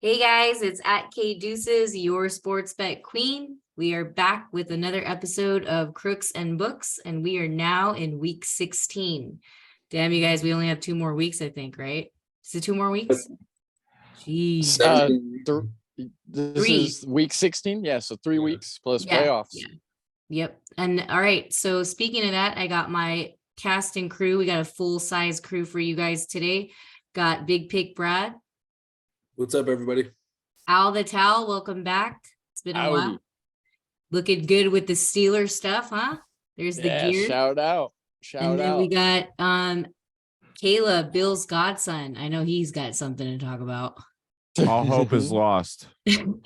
Hey guys, it's at K Deuces, your sports bet queen. We are back with another episode of Crooks and Books, and we are now in week 16. Damn, you guys, we only have 2 more weeks, I think, right? Is it 2 more weeks? Jeez. This Three. is week 16. Yeah, so 3 weeks plus Yeah, playoffs. yeah. Yep. And all right. So speaking of that, I got my cast and crew. We got a full-size crew for you guys today. Got Big Pick Brad. What's up, everybody? Al the Towel, welcome back. It's been a Howdy. while. Looking good with the Steelers stuff, huh? There's the gear. Shout out. And then we got Caleb, Bill's godson. I know he's got something to talk about. All hope is lost. And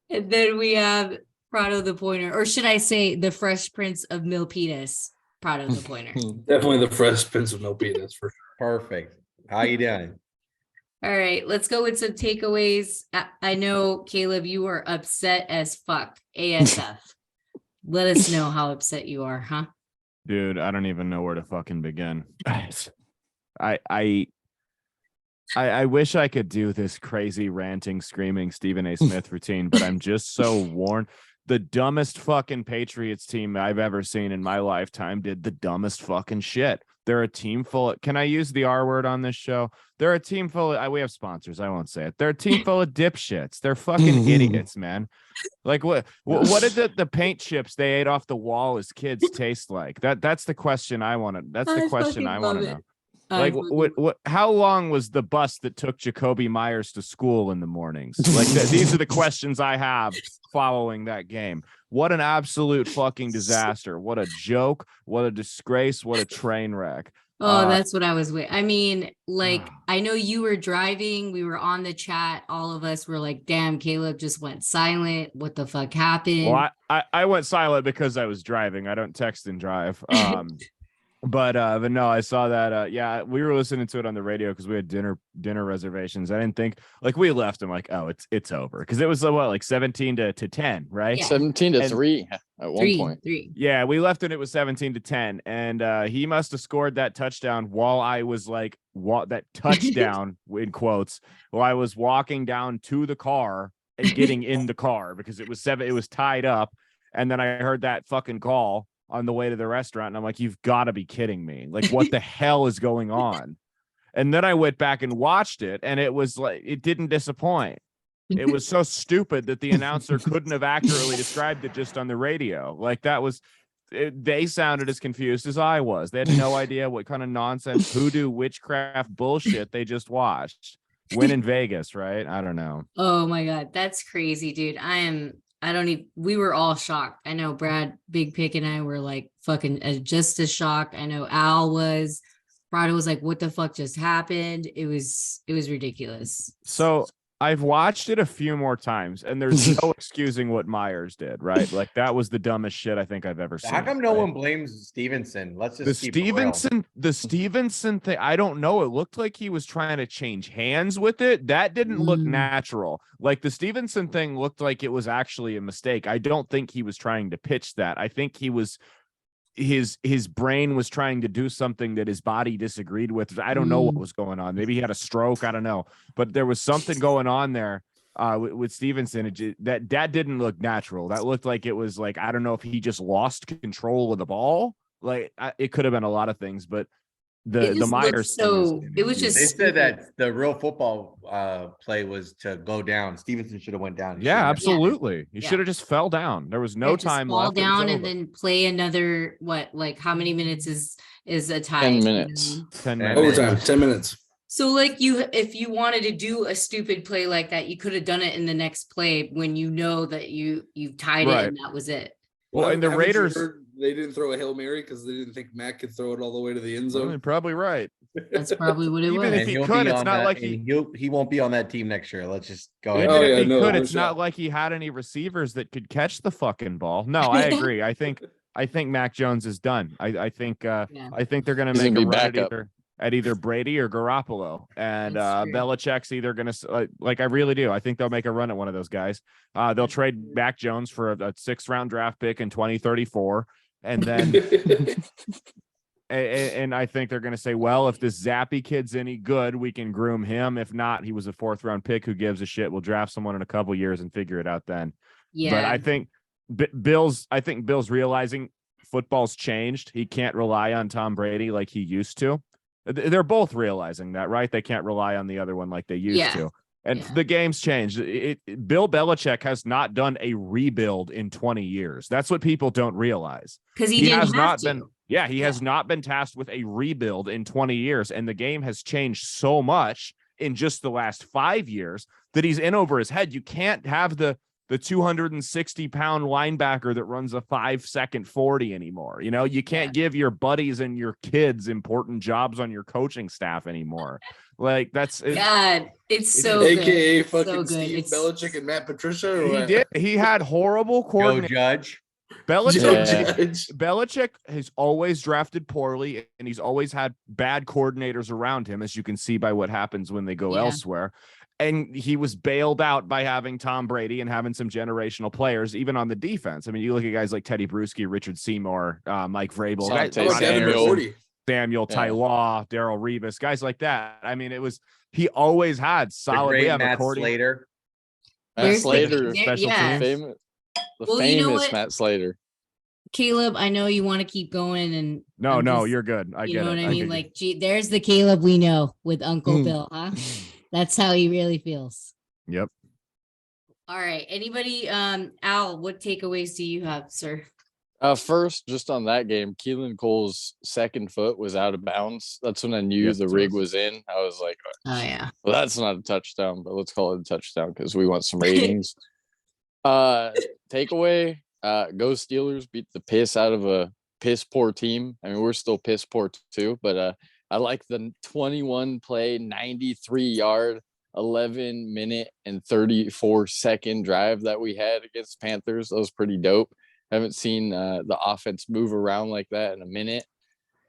then we have Prado the Pointer, or should I say the Fresh Prince of Milpitas, Prado the Pointer. Definitely the Fresh Prince of Milpitas for sure. Perfect. How you doing? All right, let's go with some takeaways. I know, Caleb, you are upset as fuck. ASF. Let us know how upset you are, huh? Dude, I don't even know where to fucking begin. I wish I could do this crazy ranting, screaming Stephen A. Smith routine, but I'm just so worn. The dumbest fucking Patriots team I've ever seen in my lifetime did the dumbest fucking shit. They're a team full of, can I use the R word on this show? They're a team full of, we have sponsors, I won't say it. They're a team full of dipshits. They're fucking idiots, man. Like what did the paint chips they ate off the wall as kids taste like? That's the question I want to, that's the question I want to know. Like what how long was the bus that took Jacoby Myers to school in the mornings? Like these are the questions I have following that game. What an absolute fucking disaster. What a joke, what a disgrace, what a train wreck. Oh, that's what I was with. I mean, like, I know you were driving, we were on the chat, all of us were like, damn, Caleb just went silent. What the fuck happened? Well, I went silent because I was driving. I don't text and drive. But no, I saw that. Yeah, we were listening to it on the radio because we had dinner reservations. I didn't think, like, we left. I'm like, oh, it's over, because it was like 17 to 10, right? Yeah. 17 to 3 at one point. 3. Yeah, we left and it was 17 to 10, and he must have scored that touchdown while I was like, that touchdown in quotes, while I was walking down to the car and getting in the car, because it was tied up, and then I heard that fucking call on the way to the restaurant, and I'm like, you've got to be kidding me. Like, what the hell is going on? And then I went back and watched it, and it was like, it didn't disappoint. It was so stupid that the announcer couldn't have accurately described it just on the radio. Like, they sounded as confused as I was. They had no idea what kind of nonsense, hoodoo, witchcraft bullshit they just watched. Win in Vegas, right? I don't know. Oh my God, that's crazy, dude. We were all shocked. I know Brad, Big Pick, and I were like fucking just as shocked. I know Al was. Prado was like, what the fuck just happened? It was ridiculous. So I've watched it a few more times, and there's no excusing what Myers did, right? Like, that was the dumbest shit I think I've ever seen. How come no one blames Stevenson? Let's just the Stevenson thing. I don't know. It looked like he was trying to change hands with it. That didn't look natural. Like, the Stevenson thing looked like it was actually a mistake. I don't think he was trying to pitch that. I think he was, his brain was trying to do something that his body disagreed with. I don't know what was going on. Maybe he had a stroke. I don't know. But there was something going on there with Stevenson. That didn't look natural. That looked like it was like, I don't know if he just lost control of the ball. Like, it could have been a lot of things, but the Myers. It was just. They said that the real football play was to go down. Stevenson should have went down. Yeah, absolutely. He should have just fell down. There was no time fall left. Down and then play another, like how many minutes is a tie? 10 minutes. 10 minutes. Overtime, 10 minutes. So, like, if you wanted to do a stupid play like that, you could have done it in the next play when you know that you tied it and that was it. Well, and the Raiders, they didn't throw a Hail Mary because they didn't think Matt could throw it all the way to the end zone. you're probably right. That's probably what it was. Even if he could, it's not like he won't be on that team next year. Let's just go ahead. Even if he could, it's not like he had any receivers that could catch the fucking ball. No, I agree. I think Mac Jones is done. I think they're gonna make a run at either Brady or Garoppolo, and Belichick's either gonna, like, I really do. I think they'll make a run at one of those guys. They'll trade Mac Jones for a 6th round draft pick in 2034, and then And I think they're going to say, well, if this Zappy kid's any good, we can groom him. If not, he was a 4th round pick. Who gives a shit? We'll draft someone in a couple years and figure it out then. Yeah. But I think Bill's realizing football's changed. He can't rely on Tom Brady like he used to. They're both realizing that, right? They can't rely on the other one like they used to. And the game's changed. Bill Belichick has not done a rebuild in 20 years. That's what people don't realize. Because he has didn't not have to. been. Yeah, he has not been tasked with a rebuild in 20 years. And the game has changed so much in just the last 5 years that he's in over his head. You can't have the 260-pound linebacker that runs a 5-second 40 anymore. You know, you can't give your buddies and your kids important jobs on your coaching staff anymore. Like that's God, it's so AKA good. fucking So good. Steve Belichick and Matt Patricia. Or he what? did. He had horrible Joe coordinators. Judge. Belichick has always drafted poorly, and he's always had bad coordinators around him, as you can see by what happens when they go elsewhere. And he was bailed out by having Tom Brady and having some generational players, even on the defense. I mean, you look at guys like Teddy Bruschi, Richard Seymour, Mike Vrabel, Samuel Ty Law, Darrell Revis, guys like that. I mean, he always had solid. Matt Slater. Matt Slater, special teams. Famous Matt Slater. Caleb, I know you want to keep going, and no, you're good. You know what I mean? Like, gee, there's the Caleb we know with Uncle Bill, huh? That's how he really feels. Yep. All right. Anybody, Al, what takeaways do you have, sir? First, just on that game, Keelan Cole's second foot was out of bounds. That's when I knew the rig was in. I was like, oh yeah, well, that's not a touchdown, but let's call it a touchdown because we want some ratings. Takeaway, go Steelers, beat the piss out of a piss poor team. I mean, we're still piss poor too, but I like the 21 play, 93 yard, 11 minute and 34 second drive that we had against Panthers. That was pretty dope. Haven't seen the offense move around like that in a minute.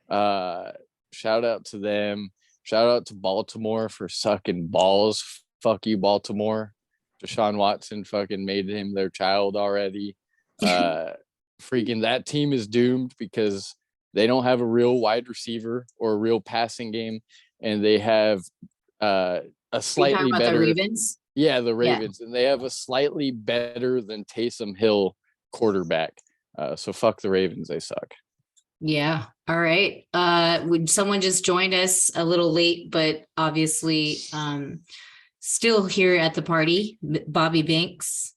Shout out to them. Shout out to Baltimore for sucking balls. Fuck you, Baltimore. Deshaun Watson fucking made him their child already. Freaking that team is doomed because they don't have a real wide receiver or a real passing game, and they have a slightly better. The Ravens? Yeah, the Ravens, and they have a slightly better than Taysom Hill quarterback. So fuck the Ravens, they suck. Yeah. All right. Would someone just joined us a little late, but obviously still here at the party, Bobby Banks.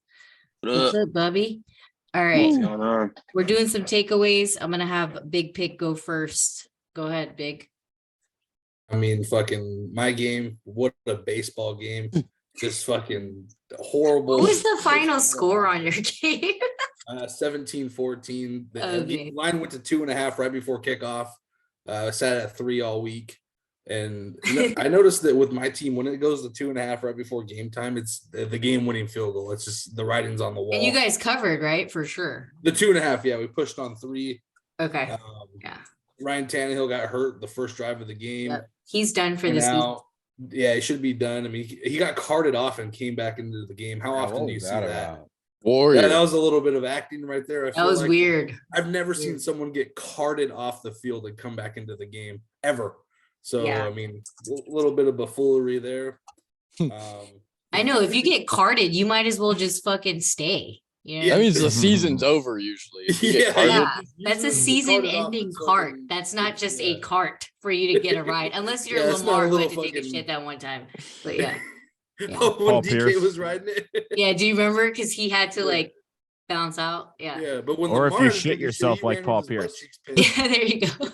What's up, Bobby? All right. What's going on? We're doing some takeaways. I'm gonna have Big Pick go first. Go ahead, Big. I mean, fucking my game. What a baseball game. Just fucking horrible. What was the final score on your game? 17-14. The Okay. line went to 2.5 right before kickoff. Sat at 3 all week. And I noticed that with my team, when it goes to 2.5 right before game time, it's the game-winning field goal. It's just the writing's on the wall. And you guys covered, right? For sure. The 2.5, yeah, we pushed on 3. Okay. Yeah. Ryan Tannehill got hurt the first drive of the game. Yep. He's done for And this season. now, yeah, he should be done. I mean, he got carted off and came back into the game. How often do you see that? Warrior. Yeah, that was a little bit of acting right there. I That was like weird. I've never seen someone get carted off the field and come back into the game ever. So, Yeah. I mean, a little bit of buffoonery there. I know if you get carded, you might as well just fucking stay. You know? That means the season's over usually. If you get carded. Yeah, that's a Carted off, season-ending it's cart. fucking- That's not just a yeah. cart for you to get a ride, unless you're Yeah, it's not a Lamar who had little to take a fucking- shit that one time. But yeah, Oh, when Paul DK Pierce. was riding it. yeah. Do you remember? Because he had to Yeah. like bounce out. Yeah, Yeah, but when Or if Lamar you had to shit take a yourself he like ran Paul with his butt Pierce. cheeks pinned. yeah. There you go.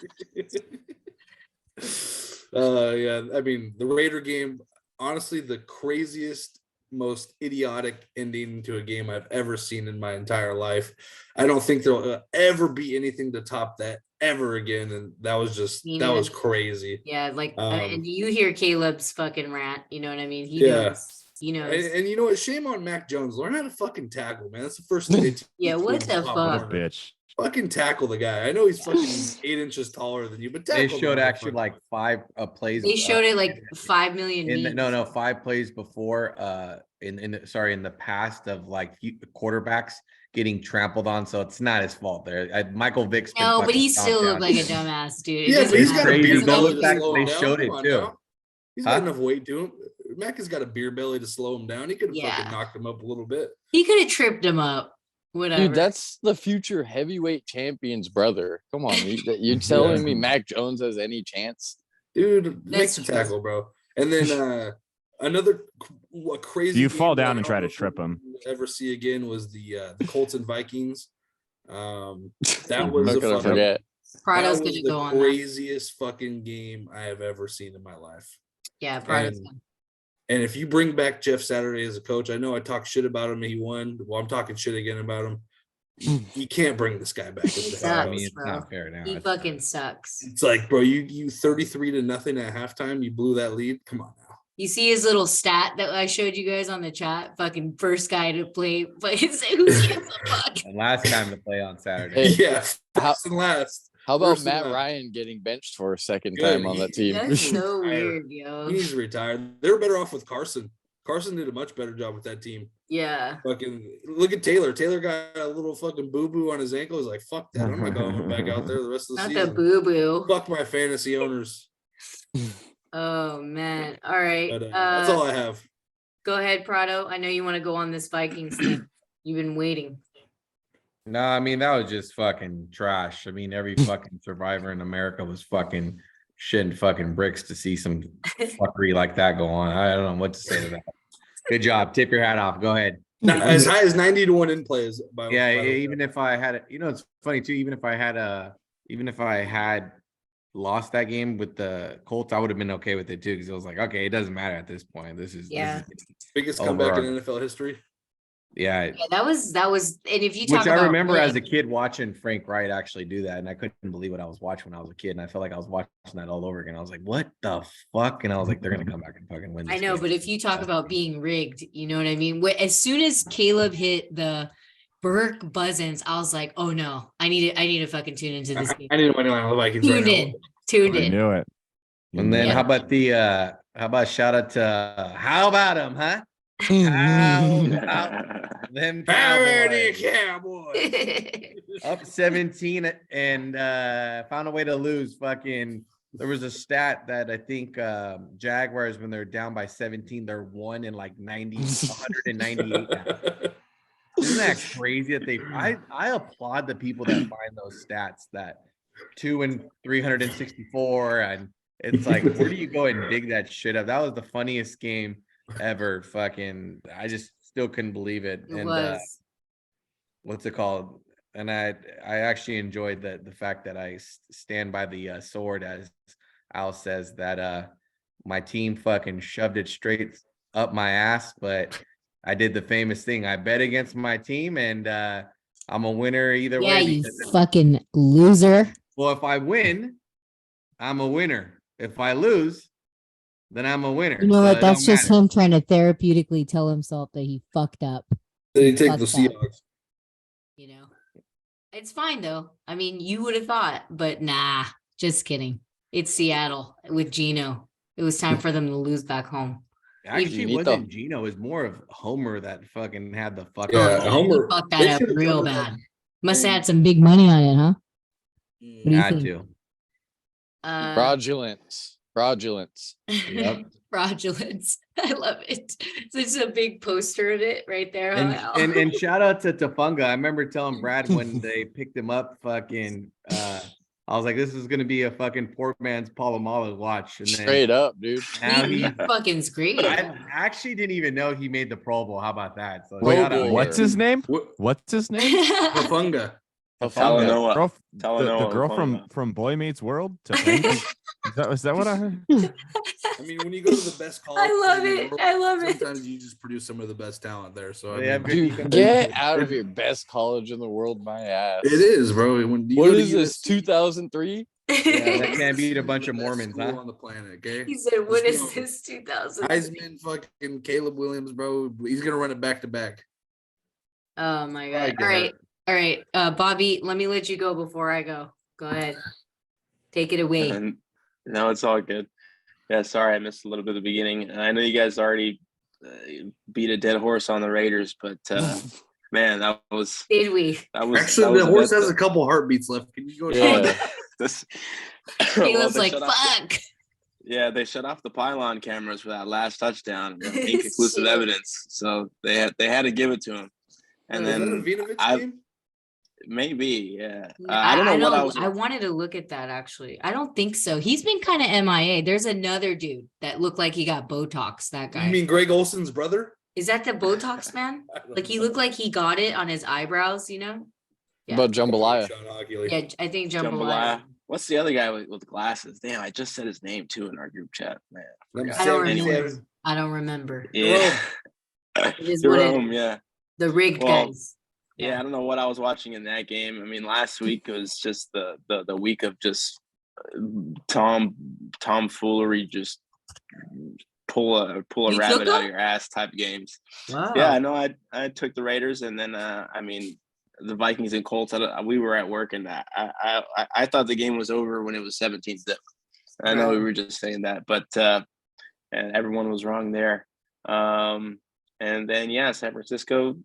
Yeah, I mean, the Raider game, honestly, the craziest, most idiotic ending to a game I've ever seen in my entire life. I don't think there'll ever be anything to top that ever again. And that was just, Me that was neither. crazy. Yeah, like, Um, and you hear Caleb's fucking rant. You know what I mean? He Yeah. knows. He knows. And you know what? Shame on Mac Jones. Learn how to fucking tackle, man. That's the first thing they teach Yeah, what you the as a top fuck? What a corner. bitch. Fucking tackle the guy. I know he's fucking 8 inches taller than you, but They tackle showed the actually motherfucker. like 5 plays. They showed it like 5 million. in the, memes. no 5 plays before in the past of like quarterbacks getting trampled on, so it's not his fault. There, Michael Vick's been No, but fucking he stomped still down. looked like a dumbass, dude. It Yeah, doesn't but he's matter. got a crazy. beer It's Go belly look to back, slow they him down. showed it Come on too. now. He's got Huh? enough weight to him. Mac has got a beer belly to slow him down. He could have Yeah. fucking knocked him up a little bit. He could have tripped him up. Whatever. Dude, that's the future heavyweight champion's brother. Come on, you're telling me Mac Jones has any chance? Dude, make That's the true. tackle, bro. And then another crazy. You fall game that down I and don't try know to if trip we'll him. Ever see again was the Colts and Vikings. That I'm was not a gonna fucking, forget. Prado's that was gonna the go on that. craziest fucking game I have ever seen in my life. Yeah, Prado's And- gonna. And if you bring back Jeff Saturday as a coach, I know I talked shit about him and he won. Well, I'm talking shit again about him. You can't bring this guy back. As He the sucks, head I mean, coach. it's bro. not fair now. He It's fucking not. sucks. It's like, bro, you 33-0 at halftime. You blew that lead. Come on now. You see his little stat that I showed you guys on the chat? Fucking first guy to play. But who gives a fuck? And last time to play on Saturday. Hey, Yeah, first and last. How about First and Matt last. Ryan getting benched for a second Good. time on that team? That's so Retired. weird, yo. He needs to retire. They were better off with Carson. Carson did a much better job with that team. Yeah. Fucking look at Taylor. Taylor got a little fucking boo-boo on his ankle. He's like, fuck that. I'm not going back out there the rest of the Not season. the boo boo. Fuck my fantasy owners. Oh man. All right. But that's all I have. Go ahead, Prado. I know you want to go on this Vikings thing. You've been waiting. No, I mean, that was just fucking trash. I mean, every fucking survivor in America was fucking shitting fucking bricks to see some fuckery like that go on. I don't know what to say to that. Good job. Tip your hat off. Go ahead. Now, as high as 90-1 in plays. Yeah, even if I had, it's funny too. Even if I had lost that game with the Colts, I would have been okay with it too, because it was like, okay, it doesn't matter at this point. This is biggest over comeback in our- NFL history. yeah. Yeah, that was and if you talk Which I about remember as a rigged, kid watching Frank Wright actually do that, and I couldn't believe what I was watching when I was a kid, and I felt like I was watching that all over again. I was like, "What the fuck?" And I was like, "They're gonna come back and fucking win." I This know, game. but if you talk about being rigged, you know what I mean? As soon as Caleb hit the Burke buzzins, I was like, oh no, I need to fucking tune into this game. I need to money line on the Vikings right Tuned now. in. Tuned I in. knew it. And then Yeah. how about shout out to how about him, huh? How about them Howdy, Cowboys? Cowboys. Up 17 and found a way to lose. Fucking, there was a stat that I think Jaguars, when they're down by 17, they're 1 in like 198 now. Isn't that crazy that I applaud the people that find those stats, that 2 and 364, and it's like, where do you go and dig that shit up? That was the funniest game ever. Fucking, I just still couldn't believe it. It And was. what's it called? And I actually enjoyed the fact that I stand by the sword, as Al says, that my team fucking shoved it straight up my ass, but I did the famous thing. I bet against my team, and I'm a winner either Yeah, way. you Because fucking loser. well, if I win, I'm a winner. If I lose, then I'm a winner. You know So what? it That's don't just matter. him trying to therapeutically tell himself that he fucked up. They take the Fuck that. Seahawks. You know, it's fine though. I mean, you would have thought, but nah, just kidding. It's Seattle with Geno. It was time for them to lose back home. Actually, Neat, wasn't though. Gino? It was more of Homer that fucking had the fuck. Yeah, Oh, Homer- he fucked they that up should've real covered that. bad. Must have had some big money on it, huh? What do you Had think? to. Fraudulence. Yep. Fraudulence. I love it. There's a big poster of it right there. And, Al. and shout out to Tafunga. I remember telling Brad when they picked him up, fucking I was like, this is gonna be a fucking poor man's Palomalu watch. And then Straight up, dude. now He he fucking's great. I actually didn't even know he made the Pro Bowl. How about that? So Pro shout out Bowl. to What's him. his name? What? What's his name? Pafunga. Tafunga. Talanoa. Girl, the Talanoa girl Hufanga. from Boy Meets World. Topanga? Is that what I heard? I mean, when you go to the best college, I love in the it. world, I love it. sometimes you just produce some of the best talent there. So I They have mean, good Dude, defense. get out of here. Best college in the world, my ass. it is, bro. When you What go to is this? USC, 2003? Yeah, that can't beat a bunch of best Mormons, school huh? on the planet, okay? He said, "What is Just know, this 2000?" Heisman, fucking Caleb Williams, bro. He's gonna run it back to back. Oh my I god! get All right, it. all right, Bobby. Let me let you go before I go. Go ahead, take it away. And no, it's all good. Yeah, sorry I missed a little bit of the beginning. I know you guys already beat a dead horse on the Raiders, but Man, that was Did we? that was Actually, that was the a horse good has a couple heartbeats left. Can you go? Yeah. this, He well, was they like, shut off the- fuck. yeah, they shut off the pylon cameras for that last touchdown. Inconclusive Shit. evidence. So they had to give it to him. And Was that a then Vinovich I game? maybe, yeah. I don't know I what I know. was. I wanted to look at that actually. I don't think so. He's been kind of MIA. There's another dude that looked like he got Botox. That guy. You mean Greg Olson's brother? Is that the Botox man? I don't Like he know. looked like he got it on his eyebrows, you know? Yeah. About jambalaya. Sean Hockey. Yeah, I think jambalaya. Jambalaya. What's the other guy with the glasses? Damn, I just said his name too in our group chat. Man, I Number forgot. I don't Anyways. remember. I don't remember. Yeah. It is what it Jerome, is. yeah. The rigged Well, guys. Yeah, I don't know what I was watching in that game. I mean, last week was just the week of just tomfoolery, just pull a You rabbit took out of him? your ass type games. Wow. Yeah, I know. I took the Raiders, and then I mean the Vikings and Colts. We were at work, and I thought the game was over when it was 17-zip. I know we were just saying that, but and everyone was wrong there. And then San Francisco.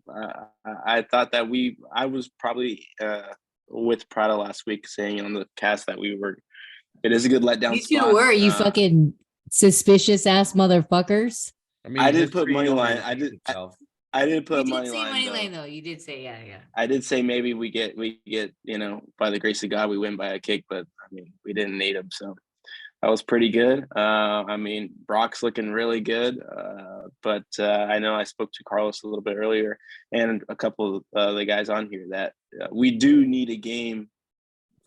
I thought that I was probably with Prada last week saying on the cast that it is a good letdown. You two spot. were, you fucking suspicious ass motherfuckers. mean, I did history put money only line. repeats itself. I did put You did money say line. money though. line though. You did say yeah. I did say maybe we get by the grace of God we win by a kick, but I mean we didn't need him, so that was pretty good. I mean Brock's looking really good, but I know I spoke to Carlos a little bit earlier and a couple of the guys on here that we do need a game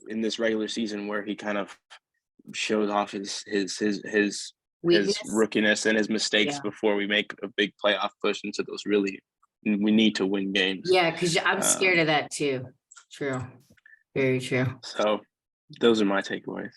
in this regular season where he kind of shows off his Weakness. rookiness and his mistakes Yeah. before we make a big playoff push into those we need to win games. Yeah, because I'm scared of that too. True. Very true. So those are my takeaways.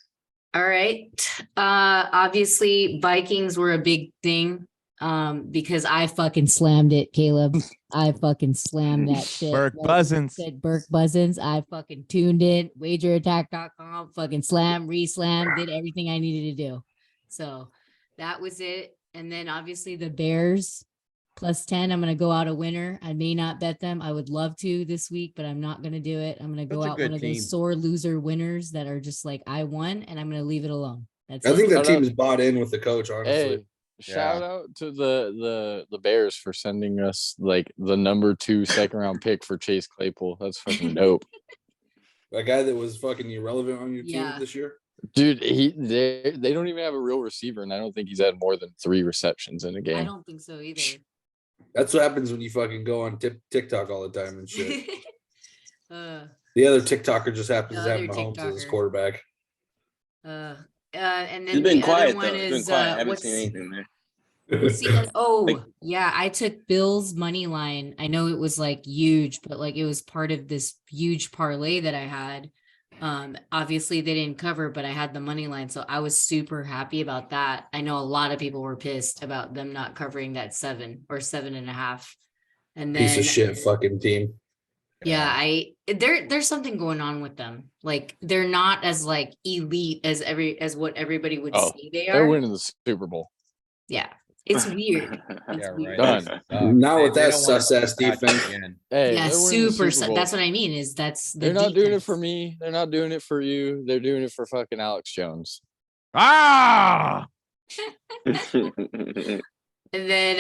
All right. Obviously Vikings were a big thing. Because I fucking slammed it, Caleb. I fucking slammed that shit. Burke Like you Buzzins. said Burke Buzzins. I fucking tuned in, wagerattack.com, fucking re-slam, did everything I needed to do. so that was it. And then obviously The Bears +10. I'm gonna go out a winner. I may not bet them. I would love to this week, but I'm not gonna do it. I'm gonna go Such a out good one of team. those sore loser winners that are just like I won, and I'm gonna leave it alone. That's I it. think that Shout team out- is bought in with the coach, honestly. Hey, shout out to the Bears for sending us like the number 2 second round pick for Chase Claypool. That's fucking dope. That guy that was fucking irrelevant on your team Yeah. this year. Dude, they don't even have a real receiver, and I don't think he's had more than 3 receptions in a I game. don't think so either. That's what happens when you fucking go on TikTok all the time and shit. uh The other TikToker just happens The to have other Mahomes as his TikToker. quarterback. and then He's been the quiet other one though. He's been is quiet. I haven't what's seen anything there. oh yeah, I took Bill's money line. I know it was like huge, but like it was part of this huge parlay that I had. Obviously they didn't cover, but I had the money line, so I was super happy about that. I know a lot of people were pissed about them not covering that 7 or 7.5. And then Piece of shit fucking team. yeah, there's something going on with them. Like they're not as like elite as what everybody would Oh, say they They're are. winning the Super Bowl. Yeah, it's weird. It's Yeah, weird. right. Done. Now with that don't wanna sus-ass see Patrick defense. again. Hey, Yeah, they're winning the super. Super Bowl. That's what I mean. Is that's the They're not doing it for defense. me. They're not doing it for you. They're doing it for fucking Alex Jones. Ah, And then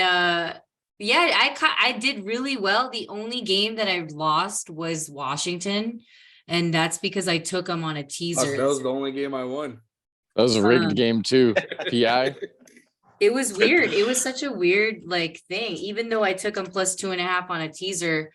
yeah, I did really well. The only game that I lost was Washington, and that's because I took them on a Fuck, teaser. that was the only game I won. That was a rigged Um, game too. PI. It was weird. It was such a weird like thing. Even though I took them +2.5 on a teaser,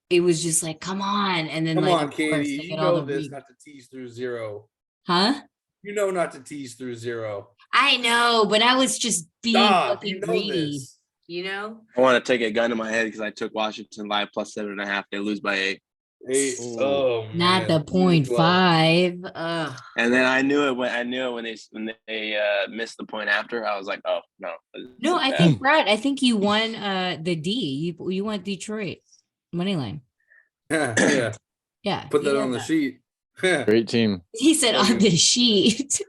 it was just like, come on. And then Come like, on, of course, Katie. they You get all know the this re- not to tease through 0. huh? You know not to tease through 0. I know, but I was just being Stop. fucking You know greedy, this. you know? I want to take a gun to my head because I took Washington live +7.5. They lose by 8. Hey, Ooh. oh, Not the man. 0.5. Ugh. And then I knew it when they missed the point after. I was like, oh no. No, I think Brad. I think you won the D. You won Detroit money line. Yeah, Yeah, put you that had on the sheet. Great team. He said on Fucking- the sheet.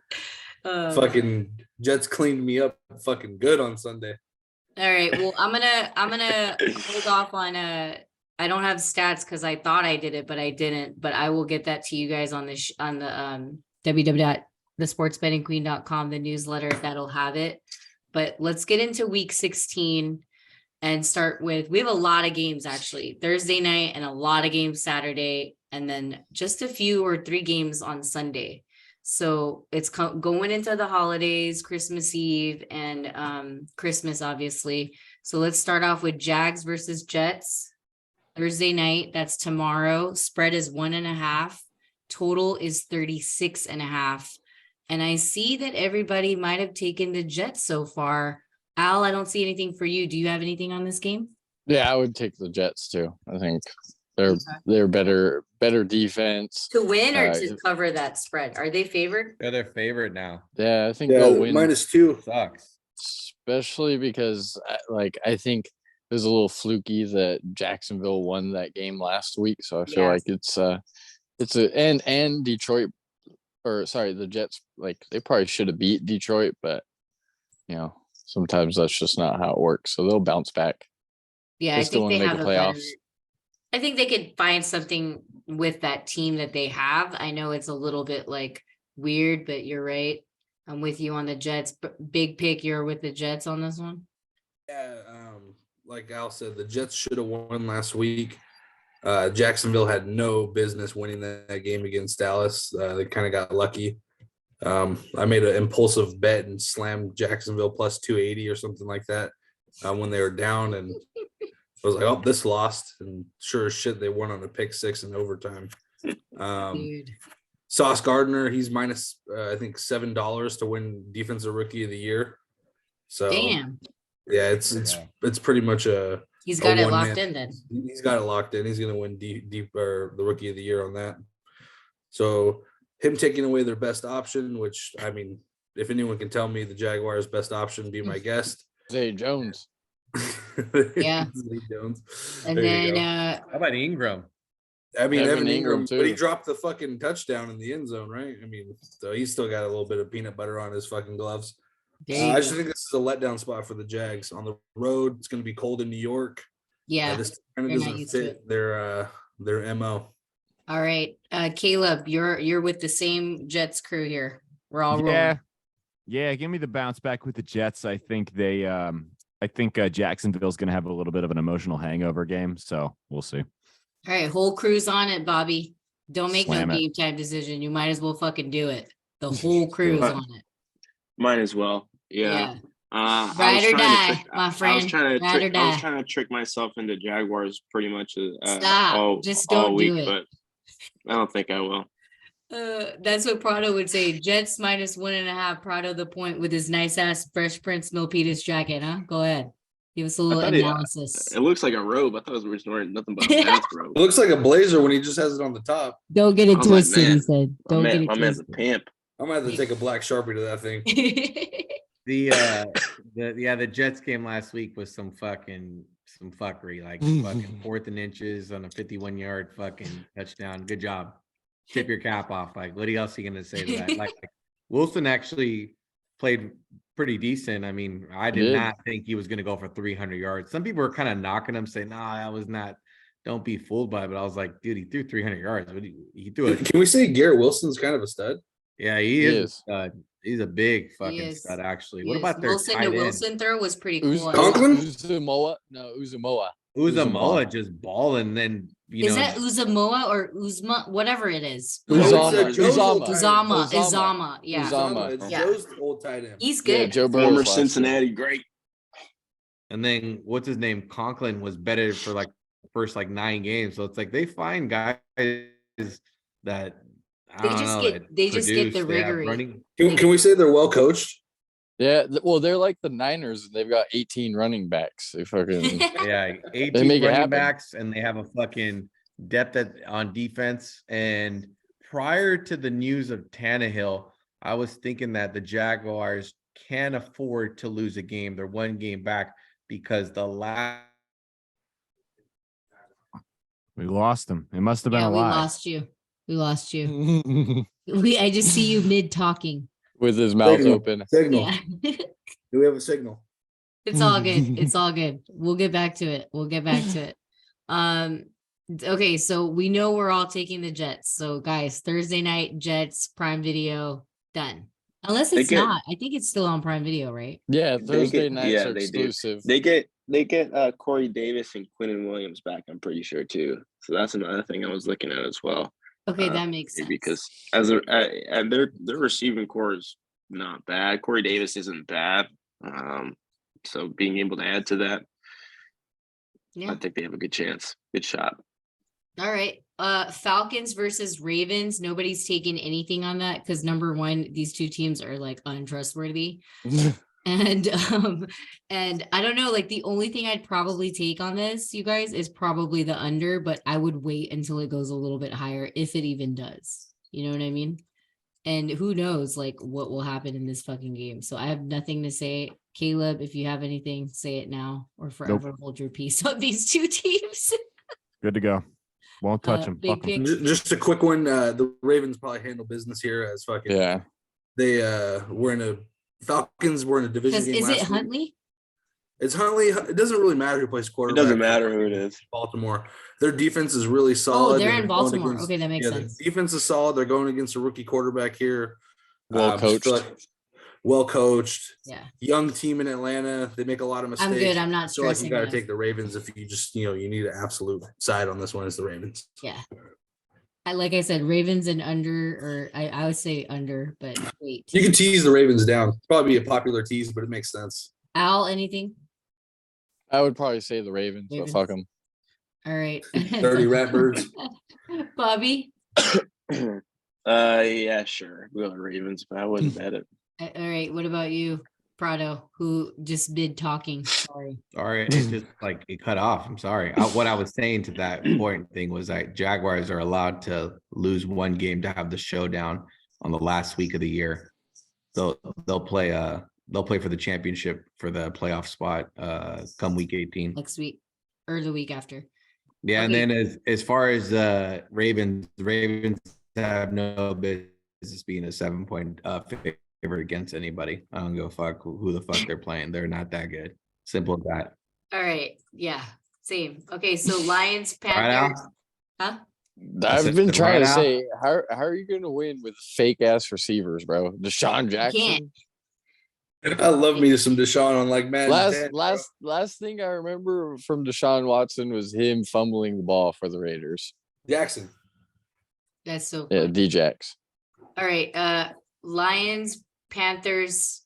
Fucking Jets cleaned me up fucking good on Sunday. All right. Well, I'm gonna hold off on I don't have stats because I thought I did it, but I didn't. But I will get that to you guys on the www.thesportsbettingqueen.com, the newsletter, that'll have it. But let's get into week 16 and start with, we have a lot of games actually Thursday night and a lot of games Saturday, and then just a few or 3 games on Sunday. So it's going into the holidays, Christmas Eve and Christmas, obviously. So let's start off with Jags versus Jets. Thursday night, that's tomorrow. Spread is 1.5. Total is 36.5. And I see that everybody might have taken the Jets so far. Al, I don't see anything for you. Do you have anything on this game? Yeah, I would take the Jets too. I think they're better defense. To win or to cover that spread? Are they favored? They're their favorite now. Yeah, I think they'll win. -2 Sucks. Especially because I think it was a little fluky that Jacksonville won that game last week. So I feel like it's and Detroit, or sorry, the Jets, like they probably should have beat Detroit, but sometimes that's just not how it works. So they'll bounce back. Yeah, They I still think wanna they make have the a better. playoffs. I think they could find something with that team that they have. I know it's a little bit like weird, but you're right. I'm with you on the Jets. Big pick, you're with the Jets on this one? Yeah, like Al said, the Jets should have won last week. Jacksonville had no business winning that game against Dallas. They kind of got lucky. I made an impulsive bet and slammed Jacksonville plus 280 or something like that when they were down, and I was like, "Oh, this lost." And sure as shit, they won on a pick 6 in overtime. Dude. Sauce Gardner, he's minus I think $7 to win Defensive Rookie of the Year. So Damn. yeah, it's pretty much He's got it one-man. locked in then. He's got it locked in. He's going to win deep or the Rookie of the Year on that. So him taking away their best option, which I mean, if anyone can tell me the Jaguars' best option, be my guest. Zay Jones. Yeah. Zay Jones. And There you then go. How about Ingram? I mean, Evan Evan Ingram, Ingram, but he too. dropped the fucking touchdown in the end zone, right? I mean, so he's still got a little bit of peanut butter on his fucking gloves. there you I just go. think this is a letdown spot for the Jags on the road. It's going to be cold in New York. Yeah. This kind they're of not doesn't used to fit their MO. All right. Caleb, you're with the same Jets crew here. We're all rolling. Yeah, give me the bounce back with the Jets. I think Jacksonville's going to have a little bit of an emotional hangover game, so we'll see. All right, whole crew's on it, Bobby. Don't make Slam no it. game time decision. You might as well fucking do it. The whole crew's Right. on it. Mine as well. Yeah. I was Ride or trying to die, trick- my I was friend. trying to Ride or trick. I was die. trying to trick myself into Jaguars pretty much Stop. all Just all don't week, do it. but I don't think I will. That's what Prado would say. Jets minus 1.5. Prado the point with his nice ass Fresh Prince Milpitas jacket, huh? Go ahead. Give us a little thought analysis. It looks like a robe. I thought it was wearing nothing but a bathrobe. It looks like a blazer when he just has it on the top. Don't get I it was like, twisted, he man, said. Don't get it my man's a twisted. pimp. I might have to take a black Sharpie to that thing. The Jets game last week was some fuckery, like fucking 4th and inches on a 51-yard fucking touchdown. Good job. Tip your cap off. Like, what else are you gonna say to that? Like Wilson actually played pretty decent. I mean, I did did. not think he was gonna go for 300 yards. Some people were kind of knocking him, saying, "Nah, that was not. Don't be fooled by it." But I was like, dude, he threw 300 yards. What he threw it. Can we say Garrett Wilson's kind of a stud? Yeah, he is. A stud. He's a big fucking is. stud, actually. He What is. about their Wilson tight to end? Wilson throw was pretty cool. Conklin? Uzumoa? No, Uzumoa. Uzamoa just balling, then Is that Uzamoa or Uzma? Whatever it is. Uzama. It's Joe's old Uzama. tight end. Uzama. Yeah. Uzama. It's Yeah. Joe's old tight end. He's Yeah, good. Joe Burrow. Former last year. Cincinnati great. And then what's his name? Conklin was better for like the first like 9 games. So it's like they find guys that I They don't just know, get- that they just get produce. the They have rigor. running. Can we say they're well coached? Yeah, well, they're like the Niners, and they've got 18 running backs. They fucking Yeah, They 18 make it running happen. backs, and they have a fucking depth on defense. And prior to the news of Tannehill, I was thinking that the Jaguars can afford to lose a game. They're 1 game back because the last. We lost him. It must have been Yeah, a we lie. lost you. We lost you. I just see you mid talking. with his mouth Signal. open. Signal. Yeah. Do we have a signal? It's all good. It's all good. We'll get back to it. We'll get back to it. Okay, so we know we're all taking the Jets. So guys, Thursday night Jets Prime Video done. Unless They it's get- not. I think it's still on Prime Video, right? Yeah, They Thursday get- nights yeah, are they do. exclusive. They get Corey Davis and Quinton Williams back. I'm pretty sure too. So that's another thing I was looking at as well. Okay, that makes sense. Because and their receiving core is not bad. Corey Davis isn't bad. So being able to add to that, Yeah. I think they have a good chance, good shot. All right. Falcons versus Ravens. Nobody's taking anything on that because number one, these two teams are like untrustworthy. And I don't know, like the only thing I'd probably take on this, you guys, is probably the under, but I would wait until it goes a little bit higher if it even does. You know what I mean? And who knows like what will happen in this fucking game. So I have nothing to say. Caleb, if you have anything, say it now or forever hold your peace on these two teams. Good to go. Won't touch him. big Fuck 'em. pick. Just a quick one. The Ravens probably handle business here as fucking. Yeah. They were in a Falcons were in a division Because game. is it last week. Huntley? It's Huntley. It doesn't really matter who plays It quarterback. doesn't matter who it is. Baltimore. Their defense is really solid. Oh, they're in going Baltimore. against- Okay, that makes yeah, sense. The defense is solid. They're going against a rookie quarterback here. Well Just feel coached. like- well coached. Yeah. Young team in Atlanta. They make a lot of mistakes. I'm good. I'm not I feel like you stressing got to enough. take the Ravens if you just you need an absolute side on this one. Is the Ravens. Yeah. Like I said, Ravens and under, or I would say under, but wait. You can tease the Ravens down. It's probably a popular tease, but it makes sense. Al, anything? I would probably say the Ravens, but fuck them. All right. Dirty Ratbirds. Bobby? Yeah, sure. We'll go Ravens, but I wouldn't bet it. All right. What about you, Prado, who just been talking? Sorry. Sorry, it just like it cut off. I'm sorry. What I was saying to that point thing was that Jaguars are allowed to lose one game to have the showdown on the last week of the year. So they'll play for the championship for the playoff spot come week 18. Next week or the week after. Yeah, and Okay. then as far as the Ravens have no business being a 7-point favorite against anybody. I don't give a fuck who the fuck they're playing. They're not that good. Simple as that. All right. Yeah. Same. Okay. So Lions, Right, Al? Panthers. Huh? I've been Right trying to out. say, how are you going to win with fake ass receivers, bro? Deshaun Jackson. I love me some Deshaun on like Madden 10, bro. Last thing I remember from Deshaun Watson was him fumbling the ball for the Raiders. Jackson. That's so Yeah, funny. D-Jax. All right. Lions, Panthers.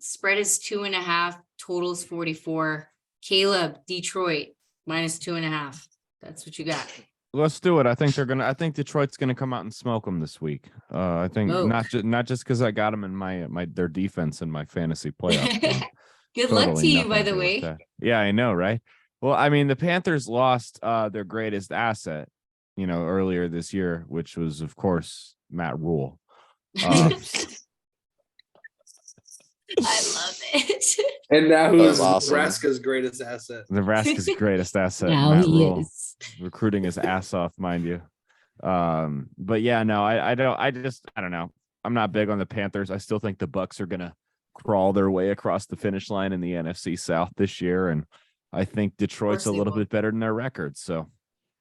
Spread is 2.5. Totals 44. Caleb, Detroit, -2.5. That's what you got. Let's do it. I think Detroit's gonna come out and smoke them this week. I think Smoke. not just because I got them in my their defense in my fantasy playoff. Good luck to Totally you, nothing by to the do with way. that. Yeah, I know, right? Well, I mean, the Panthers lost their greatest asset, earlier this year, which was, of course, Matt Rule. I love it. And now That's who's awesome. Nebraska's greatest asset? Nebraska's greatest asset, Now Matt he Rule, is. recruiting his ass off, mind you. But yeah, no, I don't know. I'm not big on the Panthers. I still think the Bucks are gonna crawl their way across the finish line in the NFC South this year, and I think Detroit's a they little will. bit better than their record. So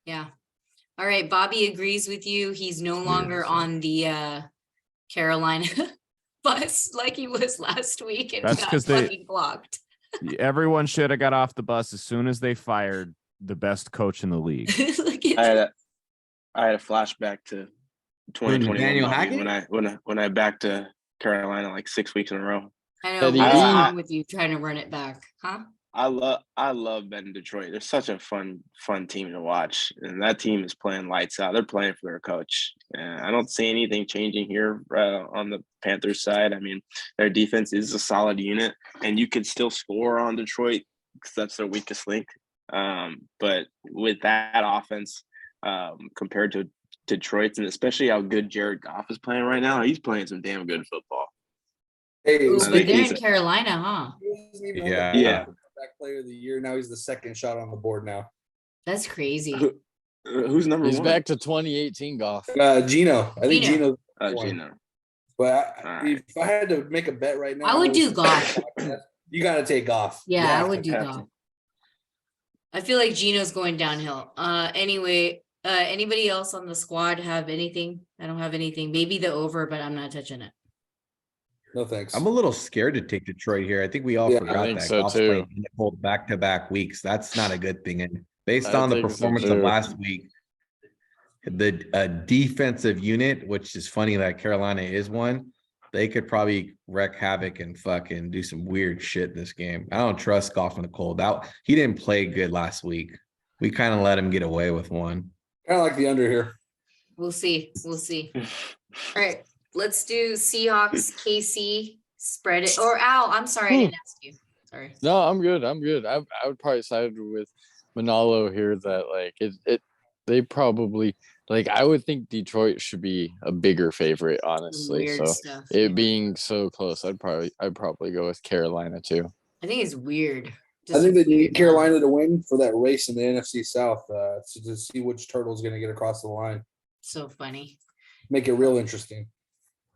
Yeah. All right. Bobby agrees with you. He's no longer so- on the Carolina bus like he was last week and That's got 'cause they- fucking blocked. everyone should have got off the bus as soon as they fired the best coach in the league. Look I at had a flashback to 2021 Nathaniel Bobby, Hackett? when I backed to Carolina like 6 weeks in a row. I know. Eddie What's B. wrong with you trying to run it back? Huh? I love betting Detroit. They're such a fun team to watch, and that team is playing lights out. They're playing for their coach. I don't see anything changing here on the Panthers side. I mean, their defense is a solid unit, and you could still score on Detroit because that's their weakest link. But with that offense, compared to Detroit's, and especially how good Jared Goff is playing right now, he's playing some damn good football. Hey, Ooh, I but think they're he's in a- Carolina, huh? Yeah. Yeah. Back player of the year. Now he's the second shot on the board now. That's crazy. Who's number He's one? back to 2018 golf. Gino. I think Gino. Gino. Gino. But Alright. if I had to make a bet right now, I would do Goff. You got to take off. Yeah, Yeah, I would do have Goff. to. I feel like Gino's going downhill. Anyway, anybody else on the squad have anything? I don't have anything. Maybe the over, but I'm not touching it. No thanks. I'm a little scared to take Detroit here. I think we all Yeah, I forgot think that so Goff's too. playing back-to-back weeks. That's not a good thing. And based I on the think so performance of too. last week, the defensive unit, which is funny that Carolina is one, they could probably wreak havoc and fucking do some weird shit this game. I don't trust Goff in the cold. He didn't play good last week. We kind of let him get away with one. Kind of like the under here. We'll see. We'll see. All right, let's do Seahawks, KC, spread it. Or Al, I'm sorry, I didn't ask you. Sorry. No, I'm good. I'm good. I would probably side with Manalo here that like they probably like I would think Detroit should be a bigger favorite, honestly. Weird So stuff. it yeah. being so close, I'd probably go with Carolina too. I think it's weird. I think they weird, need Carolina to win for that race in the NFC South to see which turtle's going to get across the line. So funny. Make it real interesting.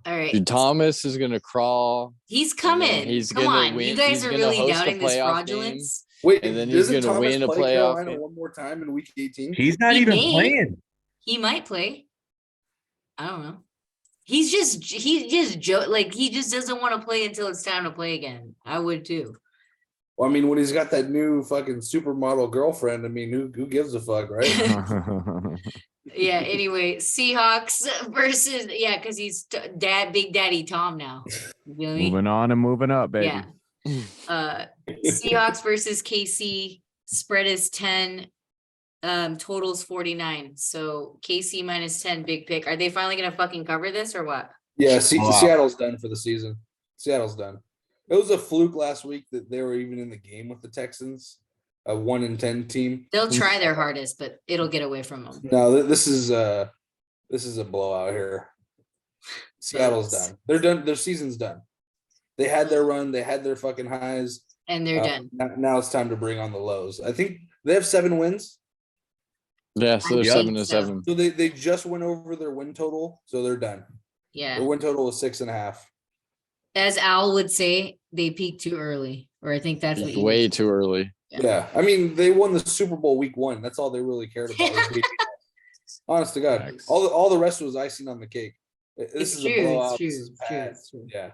All right. Dude, Thomas is gonna crawl. He's and coming. then he's Come gonna on. win- You guys he's are gonna really host a doubting this playoff game. fraudulence. Wait, And then he's doesn't gonna Thomas win a play playoff Carolina game. one more time in Week 18? He's not He even may. playing. He might play. I don't know. He just like he just doesn't want to play until it's time to play again. I would too. Well, I mean, when he's got that new fucking supermodel girlfriend, I mean, who gives a fuck, right? Yeah. Anyway, Seahawks versus because he's Big Daddy Tom now. You feel me? Moving on and moving up, baby. Yeah. Seahawks versus KC. Spread is 10. Totals 49. So KC minus 10. Big pick. Are they finally gonna fucking cover this or what? Yeah, Wow. Seattle's done for the season. Seattle's done. It was a fluke last week that they were even in the game with the Texans, a 1-10 team. They'll try their hardest, but it'll get away from them. No, this is a blowout here. Seattle's done. They're done. Their season's done. They had their run. They had their fucking highs. And they're done. Now it's time to bring on the lows. I think they have 7 wins. Yeah, so they're I think 7-7. so. So they just went over their win total, so they're done. Yeah. Their win total is 6.5. As Al would say, they peaked too early. Or I think that's what you Way too early. Yeah, I mean they won the Super Bowl week 1. That's all they really cared about. was beating us. Honest to God, Facts. all the rest was icing on the cake. This It's is true, a it's blowout. true, This is it's true, bad. it's true. Yeah,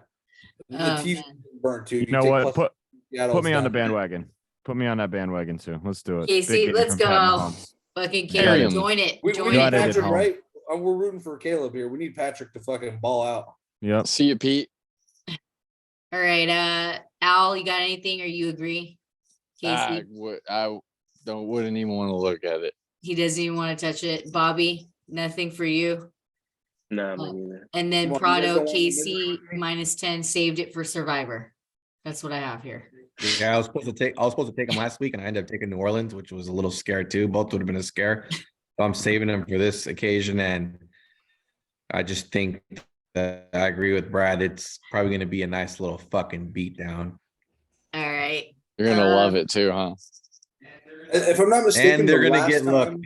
the Oh, TV man. burnt too. You know take what? plus Put Seattle's me on the done. bandwagon. Put me on that bandwagon too. Let's do it. KC, Big game let's from Pat go. Mahomes. Fucking Got Caleb, him. join it. We Join need Got it it. at Patrick, home. right? We're rooting for Caleb here. We need Patrick to fucking ball out. Yep. See you, Pete. All right. Al, you got anything or you agree? I Casey, wouldn't even want to look at it. he doesn't even want to touch it. Bobby, nothing for you. No, Oh. me neither. And then Come on, you guys Prado, don't want the KC misery? minus 10 saved it for Survivor. That's what I have here. Yeah, I was supposed to take him last week, and I ended up taking New Orleans, which was a little scare too. Both would have been a scare. So I'm saving them for this occasion, and I just think that I agree with Brad. It's probably going to be a nice little fucking beatdown, All right. You're gonna love it too, huh? If I'm not mistaken, and they're the going to last get time-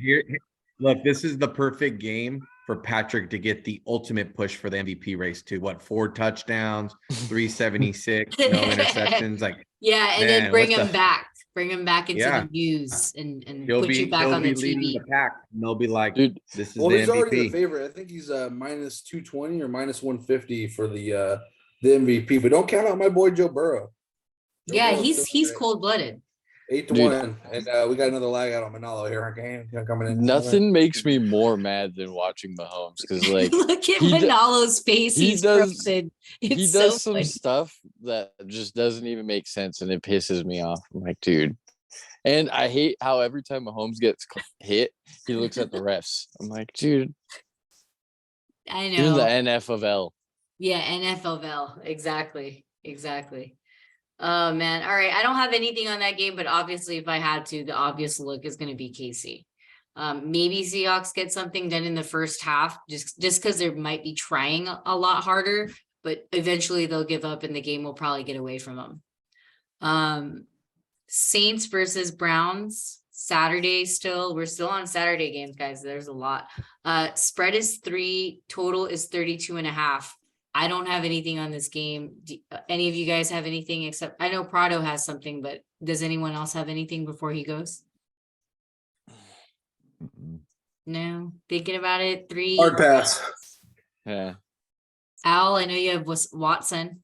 look. This is the perfect game for Patrick to get the ultimate push for the MVP race too. What 4 touchdowns, 376, no interceptions, like. Yeah, and then Man, bring what him the- back. Bring him back into Yeah. the news and He'll put be you back on the leading TV. the pack. And they'll be like, Dude, "This is Well, the he's already the MVP." favorite. I think he's minus 220 or minus 150 for the MVP. But don't count out my boy Joe Burrow. Joe Yeah, Burrow's he's doing cold blooded. 8-1, and we got another lag out on Manalo here. Okay, coming in. nothing makes me more mad than watching Mahomes because like Look at he d- Manalo's face. he He's does- frozen. It's he so does some funny. stuff that just doesn't even make sense and it pisses me off. I'm like, dude. And I hate how every time Mahomes gets hit, he looks at the refs. I'm like, dude, I even the know. NFL. Yeah, NFLL. Exactly. Exactly. Oh man. All right. I don't have anything on that game, but obviously if I had to, the obvious look is going to be KC. Maybe Seahawks get something done in the first half just because they might be trying a lot harder, but eventually they'll give up and the game will probably get away from them. Saints versus Browns Saturday still. We're still on Saturday games, guys. There's a lot. Spread is 3, total is 32.5. I don't have anything on this game. Any of you guys have anything except I know Prado has something, but does anyone else have anything before he goes? No, thinking about it. 3. Hard pass. Yeah. Al, I know you have Watson.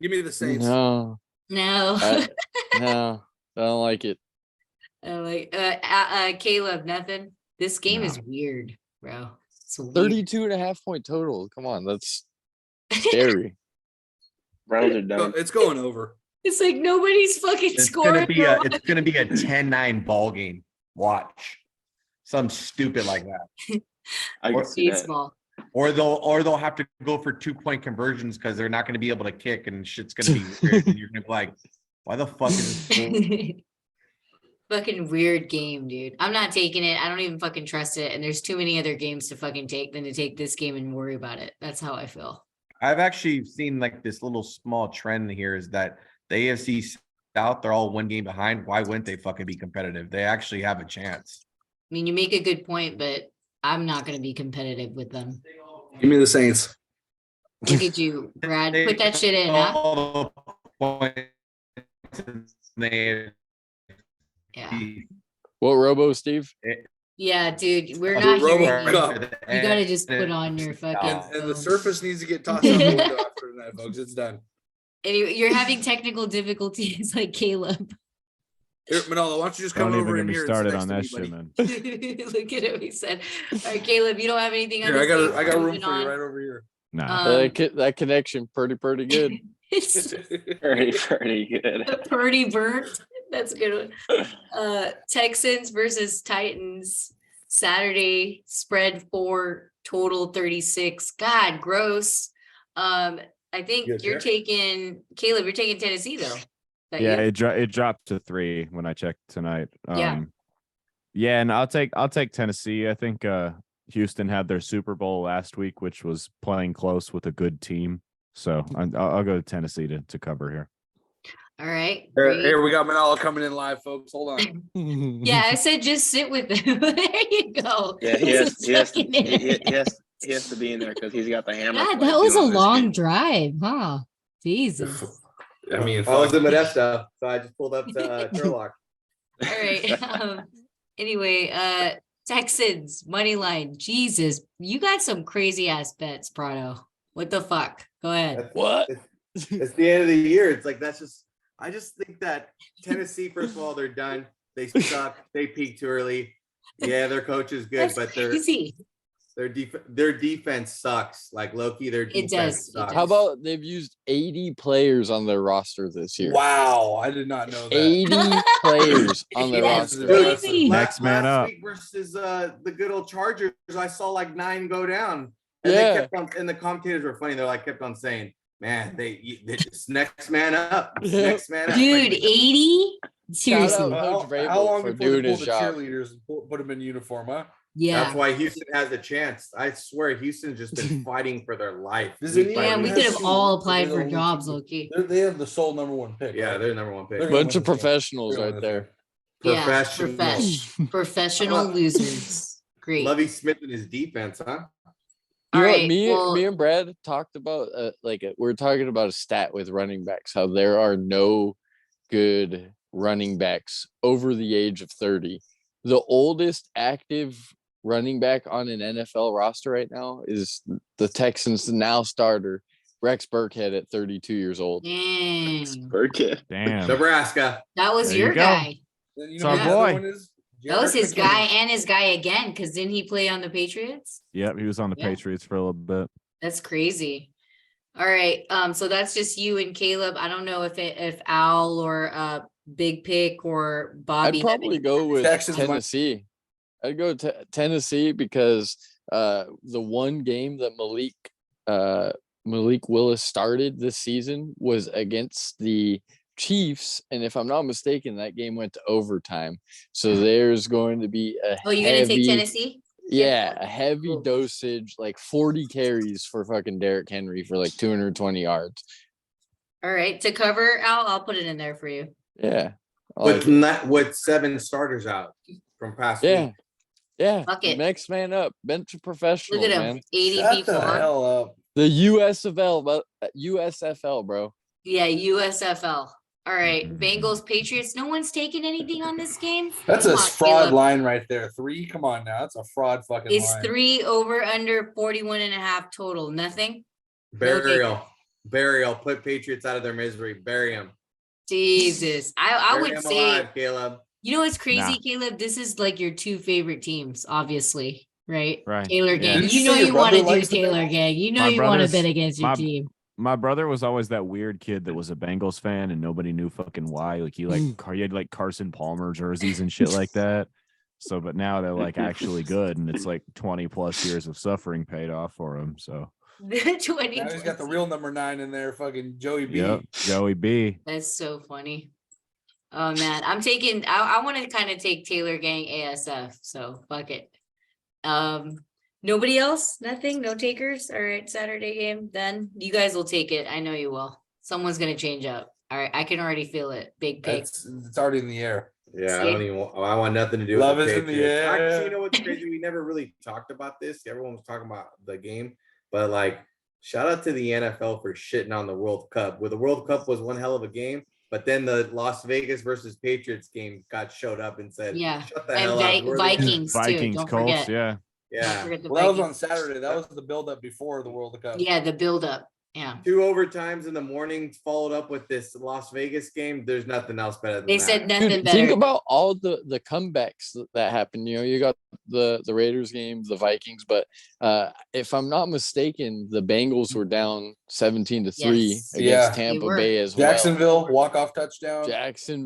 Give me the Saints. No. No. No. I don't like it. Caleb, nothing. This game No. is weird, bro. It's weird. 32.5 point total. Come on, that's scary. Browns are done. It's going over. It's like nobody's fucking It's scoring. it's gonna be a 10-9 ball game. Watch. Something stupid like that. I can see that. Baseball. Or they'll have to go for 2-point conversions because they're not going to be able to kick and shit's going to be weird. And you're going to be like, why the fuck is this? Fucking weird game, dude. I'm not taking it. I don't even fucking trust it. And there's too many other games to fucking take than to take this game and worry about it. That's how I feel. I've actually seen like this little small trend here is that the AFC South, they're all 1 game behind. Why wouldn't they fucking be competitive? They actually have a chance. I mean, you make a good point, but I'm not going to be competitive with them. Give me the Saints. Look at you, Brad. Put that shit in, huh? All the points in Yeah. What robo, Steve? Yeah, dude. We're Dude, not Robo hearing you. Cup. You gotta just put on your fucking. And the phone. surface needs to get tossed out the window after tonight, folks. It's done. Anyway, you're having technical difficulties like Caleb. Here, Manolo, why don't you just come Don't even over get in me here? and sit started next on to that me, shit, buddy? man. Look at what he said. All right, Caleb, you don't have anything on Here, this I game? got room Moving for you on. right over here. Nah. That connection pretty good. It's Pretty good. a Purdy burnt. That's a good one. Texans versus Titans. Saturday spread 4, total 36. God, gross. I think Yes, you're sir. taking Caleb. You're taking Tennessee though. That Yeah, you? it dropped to 3 when I checked tonight. Yeah. Yeah, and I'll take Tennessee. I think Houston had their Super Bowl last week, which was playing close with a good team. So I'll go to Tennessee to cover here. All right. Here we got Manolo coming in live, folks. Hold on. Yeah, I said just sit with them. There you go. Yeah, he This has, is he, has to, fucking it. he has to be in there because he's got the hammer. God, play that was too a on this long game. drive, huh? Jesus. I mean, I was fuck. in Modesto, so I just pulled up to Turlock. All right. Anyway, Texans money line. Jesus, you got some crazy ass bets, Prado. What the fuck? Go ahead. What? It's the end of the year. It's like I just think that Tennessee, first of all, they're done. They suck. They peaked too early. Yeah, their coach is good, That's but crazy. their defense sucks. Like Loki, their It defense does. It sucks. How about they've used 80 players on their roster this year? Wow, I did not know that. 80 players on their That's roster. crazy. Next man last up. week versus the good old Chargers, I saw like 9 go down. And Yeah. they kept on, and the commentators were funny. They're like kept on saying, "Man, it's next man up, it's Yeah. next man up." Dude, Like, 80? Seriously. Coach How Vrabel long for before they doing pull his the job. cheerleaders and put them in uniform, huh? Yeah. That's why Houston has a chance. I swear, Houston's just been fighting for their life. Does week anyone by Damn, we week. could have Shoot, all they're applied the for only jobs, team- Loki. They have the sole #1 pick. Yeah, right? they're the number 1 pick. They're gonna Bunch win of this game. professionals They're right gonna there. Yeah, Professional. professional losers. Great. Lovey Smith and his defense, huh? All You know what, right. me Well, and Brad talked about we're talking about a stat with running backs, how there are no good running backs over the age of 30. The oldest active running back on an NFL roster right now is the Texans' now starter, Rex Burkhead, at 32 years old. dang. Okay. Damn. Nebraska. That was There you your go. guy. Then you It's know our who the other boy. one is? That was Jerick his guy McKinnon. and his guy again, because didn't he play on the Patriots? Yep, he was on the Yeah. Patriots for a little bit. That's crazy. All right. So that's just you and Caleb. I don't know if Al or Big Pick or Bobby. I'd probably go with Texans might- Tennessee. I'd go to Tennessee because the one game that Malik Willis started this season was against the Chiefs, and if I'm not mistaken, that game went to overtime. So there's going to be a Oh, you're gonna take heavy, Tennessee? yeah, a heavy Cool. dosage, like 40 carries for fucking Derrick Henry for like 220 yards. All right. To cover, Al, I'll put it in there for you. Yeah, I like With it. with 7 starters out from past yeah, week. yeah. Fuck it. Next man up, bench of professionals, Look at him. man. 80 Shut people. the Huh? hell up. The USFL, USFL, bro. Yeah, USFL. All right, Bengals, Patriots. No one's taking anything on this game. That's Come a on, fraud Caleb. line right there. 3. Come on now. That's a fraud fucking It's line. 3 over under 41.5 total. Nothing. Burial. Put Patriots out of their misery. Bury them. Jesus. I Bury would 'em say, alive, Caleb. you know what's crazy, Nah. Caleb? This is like your 2 favorite teams, obviously, right? Right. Taylor Yeah. gang. Didn't You you know say your you want to brother do likes the Taylor Bengals? gang. You know My you want to brother's- bet against your team. My brother was always that weird kid that was a Bengals fan and nobody knew fucking why. Like he had like Carson Palmer jerseys and shit like that. So, but now they're like actually good, and it's like 20 plus years of suffering paid off for him. So, 20 Now he's got the real number 9 in there, fucking Joey B. yep, Joey B. That's so funny. Oh man, I want to kind of take Taylor gang ASF. So fuck it. Nobody else? Nothing? No takers? All right, Saturday game. Then you guys will take it. I know you will. Someone's gonna change up. All right, I can already feel it. Big pick. It's already in the air. Yeah, See? I want nothing to do Love with is the in the Patriots. air. Actually, you know what's crazy? We never really talked about this. Everyone was talking about the game, but like, shout out to the NFL for shitting on the World Cup. Where the World Cup was one hell of a game, but then the Las Vegas versus Patriots game showed up and said, Yeah, shut the and hell up. We're the- Vikings too. Vikings, Don't Colts, forget. yeah. Don't Yeah. forget the Well, that was on Vikings. Saturday. That was the buildup before the World Cup. Yeah, the build up. Yeah. 2 overtimes in the morning, followed up with this Las Vegas game. There's nothing else better than They that. said nothing Dude, better. think about all the comebacks that happened. You know, you got the Raiders game, the Vikings, but if I'm not mistaken, the Bengals were down 17-3 Yes. against Yeah. Tampa They were. Bay as Jacksonville walk-off touchdown. well. Houston,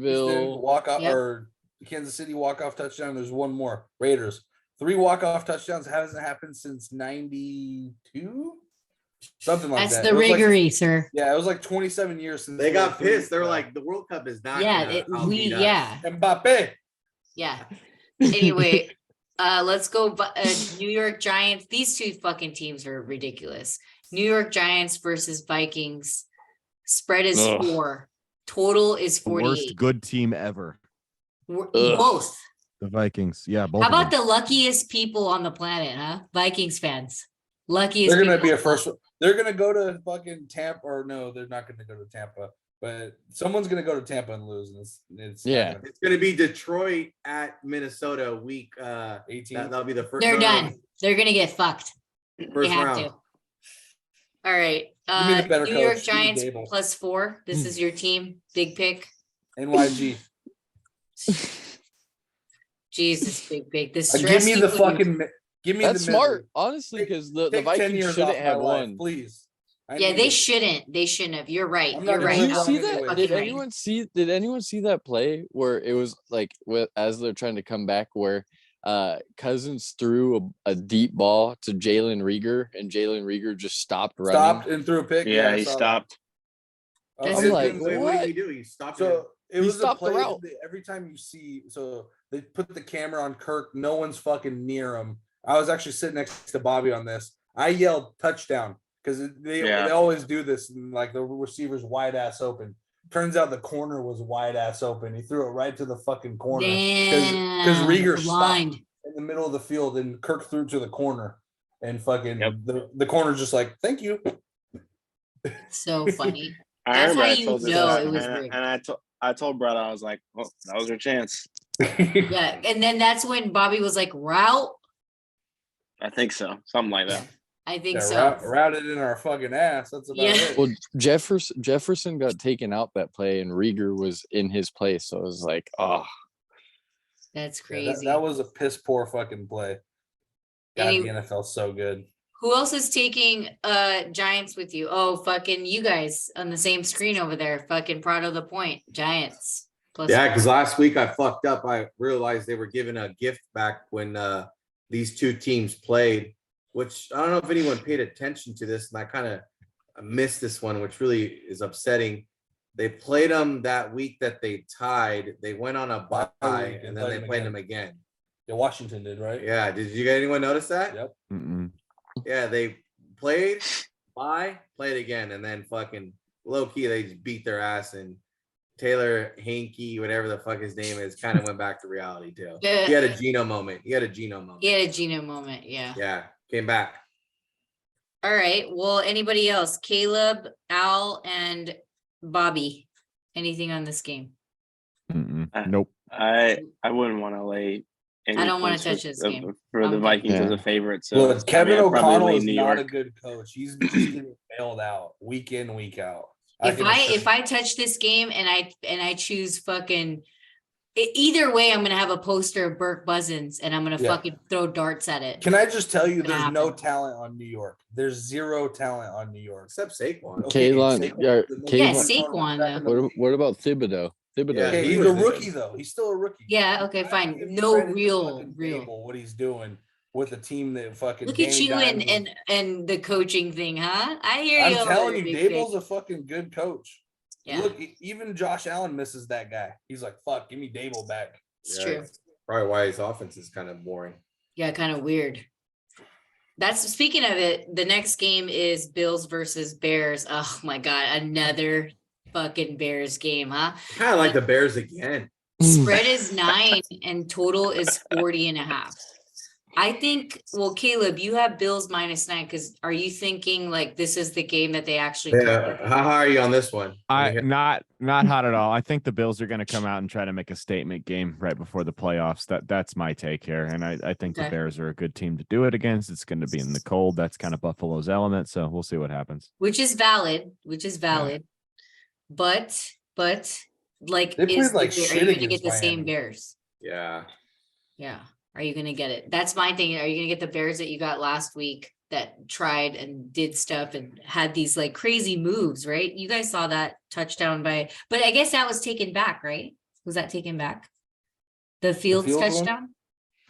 Jacksonville. walk-off Yep. or Kansas City walk-off touchdown. There's one more. Raiders. 3 walk-off touchdowns. Hasn't happened since 92? Something like That's that. the It was like- riggery, sir. yeah, it was like 27 years since They got three- pissed. They were like, the World Cup is not. Yeah, gonna outbeat us. yeah. Mbappe. Yeah. Anyway, let's go. New York Giants. These 2 fucking teams are ridiculous. New York Giants versus Vikings. Spread is Ugh. 4. Total is The worst 48. good team ever. Both. The Vikings. Yeah, both. How of about them. the luckiest people on the planet, huh? Vikings fans. Luckiest. They're gonna people. be a first. They're gonna go to fucking Tampa, or no, they're not gonna go to Tampa. But someone's gonna go to Tampa and lose. And it's not Yeah. gonna- It's going to be Detroit at Minnesota week 18. that'll be the first. They're no, done. They're gonna get fucked. First they have round. to. All right. Give me the better New York coach. Give me Giants Dable. +4. This is your team. Big pick. NYG. Jesus, big. The stress Give me you the put- fucking. Give me That's the smart, honestly, Take- because the Take 10 Vikings years shouldn't off my have life, won. please. I Yeah, need they it. shouldn't. They shouldn't have. You're right. I'm not You're gonna right. Did you live Al. see long that? anyway. Fucking Did right. anyone see that play where it was like as they're trying to come back, where Cousins threw a deep ball to Jalen Rieger and Jalen Rieger just stopped running? Stopped and threw a pick. Yeah, I he saw that. stopped. That's I'm like, Wait, what did he do? He stopped it. So it He was a stopped the play. route. Every time you see, so they put the camera on Kirk. No one's fucking near him. I was actually sitting next to Bobby on this. I yelled touchdown because they always do this, and like the receiver's wide ass open. Turns out the corner was wide ass open. He threw it right to the fucking corner because Damn, Rieger stopped blind. in the middle of the field and Kirk threw to the corner, and fucking Yep. the corner's just like, thank you. So funny. I That's remember how I you told this know guy, it was and, rigged. and I told brother, I was like, oh, that was your chance. Yeah, and then that's when Bobby was like, route. I think so. Something like that. I think Yeah, so. routed in our fucking ass. That's about Yeah. it. Well, Jefferson got taken out that play, and Rieger was in his place. So it was like, oh, That's Yeah, crazy. that was a piss poor fucking play. God, Any- the NFL's so good. Who else is taking Giants with you? Oh, fucking you guys on the same screen over there. Fucking Prado the point. Giants. Plus Yeah, because last week I fucked up. I realized they were giving a gift back when these 2 teams played, which I don't know if anyone paid attention to this, and I kind of missed this one, which really is upsetting. They played them that week that they tied. They went on a bye, week and then they played them again. Yeah, Washington did, right? Yeah, did you get anyone notice that? Yep. Mm-mm. Yeah, they played again, and then fucking low key they just beat their ass, and Taylor Hanke, whatever the fuck his name is, kind of went back to reality too. He had a Geno moment. He had a Gino moment. Yeah. Yeah, came back. All right. Well, anybody else? Caleb, Al, and Bobby. Anything on this game? Nope. I wouldn't want to lay. I don't wanna points touch for- this game. for I'm the good. Vikings as Yeah. a favorite. So Look, Kevin I'd probably O'Connell lay is New not a York. good coach. He's just getting bailed out week in, week out. If I touch this game and I choose fucking either way, I'm gonna have a poster of Burke Buzzins and I'm gonna Yeah. fucking throw darts at it. Can I just tell you, Gonna there's no happen. talent on New York. There's zero talent on New York. Except Saquon. Kaylon, yeah, Yeah, Kaylon. Saquon though. What about Thibodeau? Thibodeau. Yeah, Okay, he he's was a good. rookie though. He's still a rookie. Yeah, okay, I fine. give No credit to real. fucking Dable, what he's doing with a team that fucking. Look at Danny you Dimes and the coaching thing, huh? I hear I'm you. over telling there, you, big Dable's fish. a fucking good coach. Yeah, Look, even Josh Allen misses that guy. He's like, "Fuck, give me Dable back." it's Yeah, true. it's probably why his offense is kind of boring. Yeah, kind of weird. That's speaking of it. The next game is Bills versus Bears. Oh my god, another fucking Bears game, huh? Kind of like the Bears again. Spread is 9 and total is 40.5. I think, well, Caleb, you have Bills -9 because are you thinking like this is the game that they actually cover? Yeah. How high are you on this one? Not hot at all. I think the Bills are going to come out and try to make a statement game right before the playoffs. That's my take here, and I think the Okay. Bears are a good team to do it against. It's going to be in the cold. That's kind of Buffalo's element, so we'll see what happens. Which is valid, but like They played like are shit you gonna against get the same Miami. Bears? Yeah. Yeah. Are you gonna get it? That's my thing. Are you gonna get the Bears that you got last week that tried and did stuff and had these like crazy moves, right? You guys saw that touchdown but I guess that was taken back, right? Was that taken back? The Fields field goal? touchdown?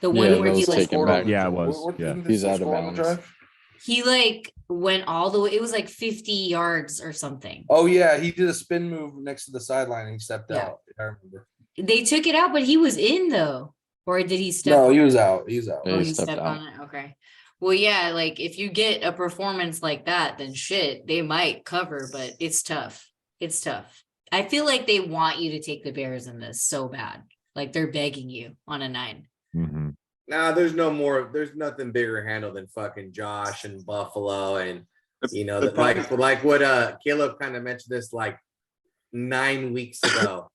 The Yeah, one that where he was like taken back. Yeah, it was. Yeah. He's out of bounds. he like went all the way, it was like 50 yards or something. Oh yeah, he did a spin move next to the sideline and he stepped Yeah. out. I remember. They took it out, but he was in though. Or did he step No, on he it? was out. He was out. Yeah, Oh, he he stepped stepped out. on it. Okay. Well, yeah, like if you get a performance like that, then shit, they might cover, but it's tough. It's tough. I feel like they want you to take the Bears in this so bad. Like they're begging you on a 9. Mm-hmm. Nah, there's nothing bigger handle than fucking Josh and Buffalo and The like what Caleb kind of mentioned this like 9 weeks ago.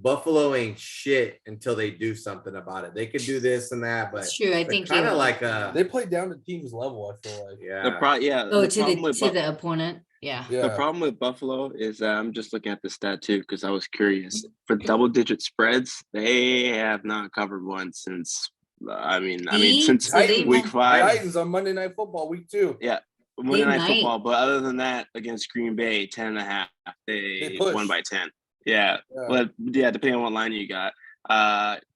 Buffalo ain't shit until they do something about it. They could do this and that, but It's true. I think kind you of will. like They played down to team's level, I feel like. yeah. The Oh, the to problem with the opponent. Yeah. Yeah. The problem with Buffalo is I'm just looking at the stat too because I was curious. For double-digit spreads, they have not covered one since. See? Since So they week might- 5. Titans on Monday Night Football, week 2. Monday Night might. Football, but other than that, against Green Bay, 10.5, they pushed. won by 10. Yeah, Yeah. well, yeah, depending on what line you got.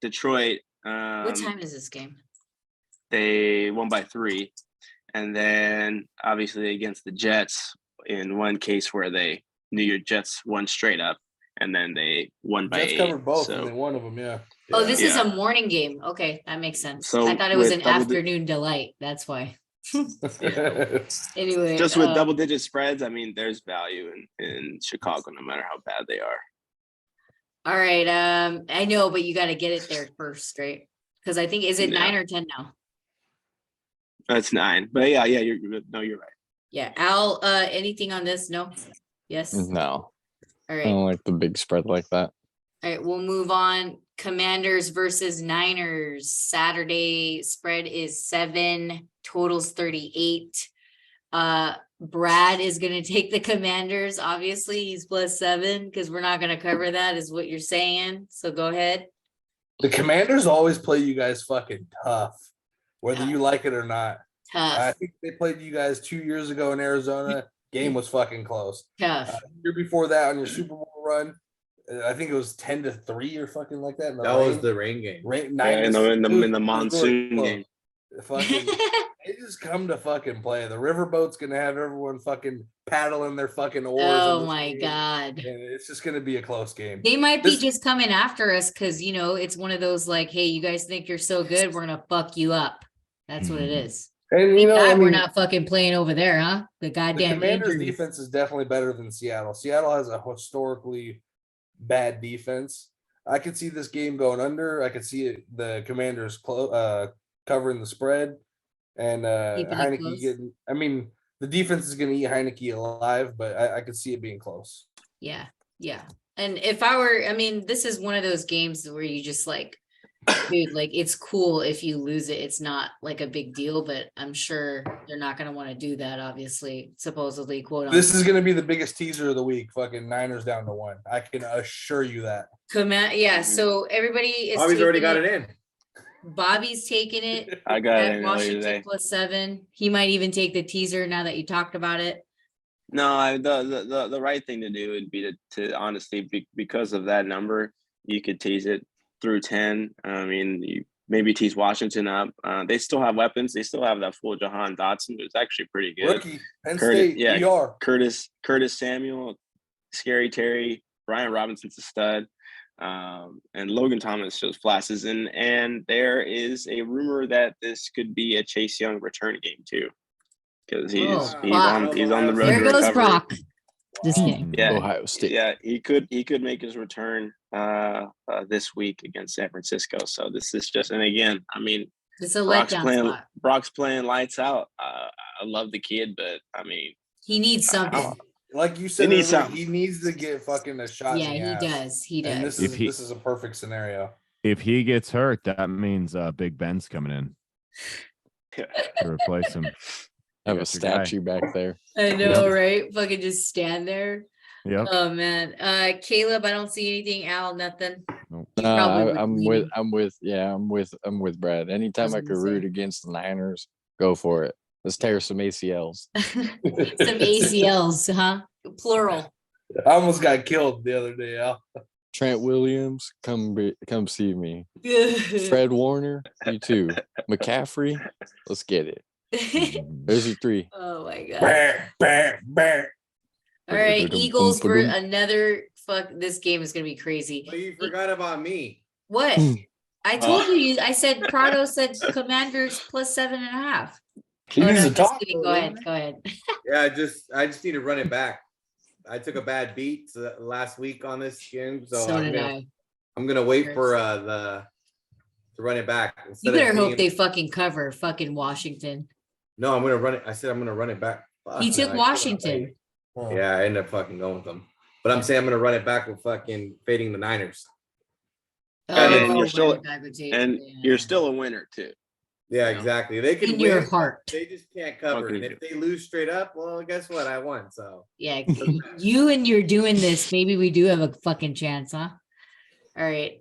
Detroit, What time is this game? they won by 3, and then obviously against the Jets in one case where they New York Jets won straight up, and then they won by Jets 8. covered both, So and they won of them. Yeah. Oh, this is Yeah. a morning game. Okay, that makes sense. So I thought it was with an double afternoon delight. That's why. Yeah. Anyway, just with double-digit spreads, there's value in Chicago, no matter how bad they are. all right. I know, but you got to get it there first, right? Because I think is it Yeah. 9 or 10 now? That's 9, but yeah, you're right. Yeah. Al, anything on this? No. Yes. No, All I right. don't like the big spread like that. All right, we'll move on. Commanders versus Niners. Saturday spread is 7, totals 38. Brad is gonna take the Commanders. Obviously, he's +7 because we're not gonna cover that, is what you're saying. So go ahead. The Commanders always play you guys fucking tough, whether you like it or not. I Tough, think they played you guys 2 years ago in Arizona. Game was fucking close. tough. Year before that on your Super Bowl run, I think it was 10-3 or fucking like that. in the That was rain. the rain game. Rain, Yeah, in the 9-2. It was really monsoon close. game. Fucking, they just come to fucking play. The riverboat's gonna have everyone fucking paddling their fucking oars. in Oh this my game, God. and it's just gonna be a close game. They might be This- just coming after us because it's one of those like, hey, you guys think you're so good, we're gonna fuck you up. That's what it is. And Thank God we're not fucking playing over there, huh? The the goddamn Commanders' injuries. defense is definitely better than Seattle. Seattle has a historically bad defense. I could see this game going under. I could see the Commanders covering the spread, and Keeping it Heineke close. getting. I mean, the defense is going to eat Heineke alive, but I could see it being close. Yeah, yeah. And if I were, I mean, this is one of those games where you just like, dude, like it's cool if you lose it. It's not like a big deal, but I'm sure they're not going to want to do that, obviously, supposedly, quote unquote. This is going to be the biggest teaser of the week. Fucking Niners down to 1. I can assure you that. Yeah, so everybody is Bobby's already got taking it in. Bobby's taking it I got it at in earlier Washington today. +7. He might even take the teaser now that you talked about it. No, the right thing to do would be to honestly, because of that number, you could tease it through 10. I mean, you maybe tease Washington up. They still have weapons. They still have that full Jahan Dotson, who's actually pretty good. Rookie, Penn Curtis, State, yeah, ER. Curtis Samuel, Scary Terry, Brian Robinson's a stud, and Logan Thomas shows flashes. And there is a rumor that this could be a Chase Young return game too, because he's fuck. on the road There to goes recovery. Brock. Just Hmm. kidding. Yeah, Ohio State. yeah, he could make his return this week against San Francisco. So this is just, and again, I mean, It's a letdown spot. Brock's playing lights out. I love the kid, but I mean, He needs something. Like you said, He needs earlier, something. he needs to get fucking a shot. Yeah, in the he ass. does. He And does. this is a perfect scenario. If he gets hurt, that means Big Ben's coming in to replace him. Have a That's your guy. statue back there. I know, right? Fucking just stand there. Yep. Oh man. Caleb, I don't see anything. Al, nothing. Nope. You probably would I'm lean. I'm with Brad. Anytime I was could gonna root say. against the Niners, go for it. Let's tear some ACLs. Some ACLs, huh? Plural. I almost got killed the other day, Al. Trent Williams, come see me. Fred Warner, you too. McCaffrey, let's get it. There's your 3. Oh my god. Bang, bang, bang. All right, Eagles for another fuck. This game is gonna be crazy. But you forgot about me. What? I told you. I said Prado said Commanders +7.5. He Oh, needs no, to just talk. kidding. Go ahead. Go ahead. Yeah, I just need to run it back. I took a bad beat last week on this game, so, So did I. I'm gonna wait for to run it back. You Instead of better hope being- they fucking cover fucking Washington. No, I'm gonna run it. I said I'm gonna run it back. He Fuck, took man, I Washington. Yeah, I ended up fucking going with them. But I'm saying I'm gonna run it back with fucking fading the Niners. And you're still- running back with Jay- and yeah. you're still a winner too. Yeah, Yeah. exactly. They can in your win. heart. They just can't cover. Okay. And if they lose straight up, well, guess what? I won. So Yeah, you and you're doing this. Maybe we do have a fucking chance, huh? All right.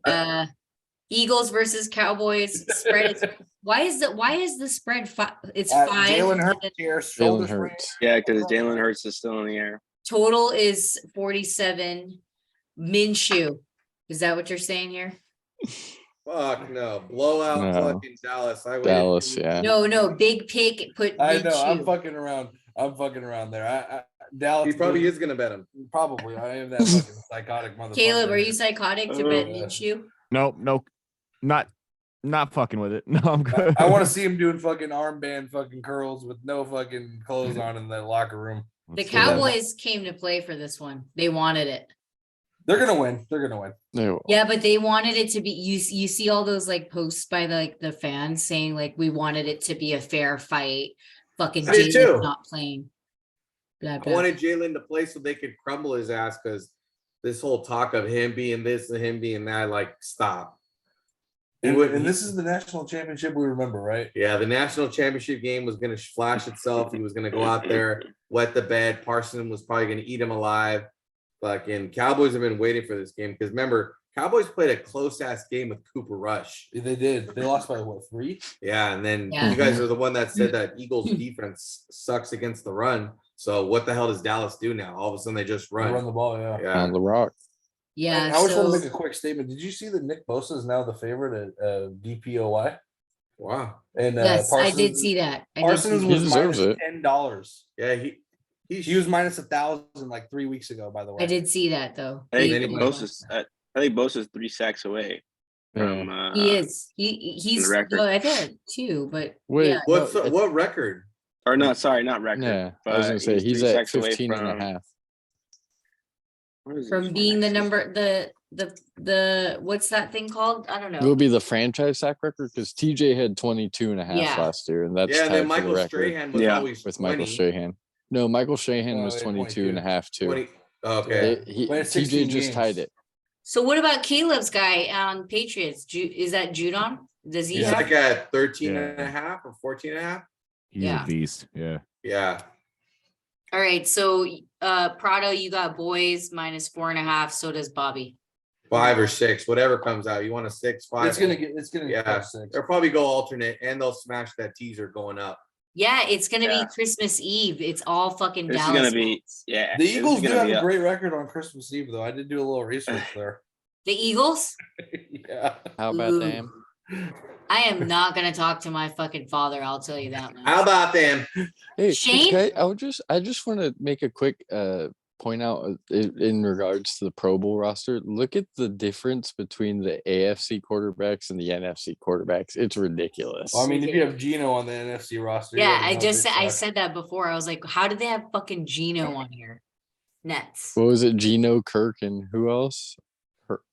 Eagles versus Cowboys. Spread is why is the spread it's 5? Jalen and Hurts then here. Shoulder Jalen sprain. Hurts. Yeah, because Jalen Hurts is still in the air. total is 47. Minshew. Is that what you're saying here? fuck no. Blowout No. fucking Dallas. I waited Dallas, 2 yeah. No, big pick. Put I know. I'm Minshew. fucking around. there. I Dallas. He probably is gonna bet him. Probably. I am that fucking psychotic motherfucker. Caleb, are you psychotic to bet Yeah. Minshew? Nope, not fucking with it. No, I'm good. I want to see him doing fucking armband fucking curls with no fucking clothes on in that locker room. The Let's do that. Cowboys came to play for this one. They wanted it. They're gonna win. They're gonna win. No. Yeah, but they wanted it to be you see all those like posts by the fans saying like we wanted it to be a fair fight. Fucking I did Jalen's too. not playing. Blah, I blah. wanted Jalen to play so they could crumble his ass because this whole talk of him being this and him being that, like, stop. He And, wouldn't- and this is the national championship we remember, right? Yeah, the national championship game was going to flash itself. He was going to go out there, wet the bed. Parson was probably going to eat him alive. Fucking Cowboys have been waiting for this game because remember, Cowboys played a close ass game with Cooper Rush. They did. They lost by what, 3? Yeah, and then Yeah. you guys are the one that said that Eagles defense sucks against the run. So what the hell does Dallas do now? All of a sudden they just They run. run the ball, yeah. Yeah. On the rock. Yeah, And I just want so to make a quick statement. Did you see that Nick Bosa is now the favorite at DPOY? Wow. And yes, I did Parsons- see that. I did Parsons see He was that. deserves minus it. $10. Yeah, He was minus 1,000 like 3 weeks ago, by the way. I did see that though. I then think he Bosa's 3 sacks away from. He is. He's the record. well, I did too, but Wait, yeah. What's no, what record? Or not, sorry, not record. yeah, I but was gonna say he's 3 at sacks away 15 and a from- half. what is from this being one the actually? number the what's that thing called? I don't It will know. be the franchise sack record because TJ had 22 and a half Yeah. last year, and that's Yeah, and tied then for Michael the record Strahan was Yeah, always with 20, Michael Strahan. No, Michael Strahan Oh, was yeah, 22 and a half too. 20. Okay. Played 16 TJ just games. tied it. So what about Caleb's guy on Patriots? Is that Judon? Does he He's have? like at 13 Yeah. and a half or 14 and a half. He's Yeah. a beast. Yeah. Yeah. All right, so Prado, you got boys minus 4.5. So does Bobby. 5 or 6, whatever comes out. You want a 6, 5? It's gonna get Yeah. 6. They'll probably go alternate and they'll smash that teaser going up. Yeah, it's gonna Yeah. be Christmas Eve. It's all fucking This is Dallas. gonna be fans. yeah. The this is Eagles do gonna have be a up. great record on Christmas Eve, though. I did do a little research there. The Eagles. Yeah. How about Ooh. them? I am not gonna talk to my fucking father. I'll tell you that much. How about them? Hey, Shane? I just want to make a quick point out in regards to the Pro Bowl roster. Look at the difference between the AFC quarterbacks and the NFC quarterbacks. It's ridiculous. Well, I mean, if you have Geno on the NFC roster, you Yeah, already I know just they I suck. said that before. I was like, how did they have fucking Geno on here? Nets. What was it? Geno, Kirk, and who else?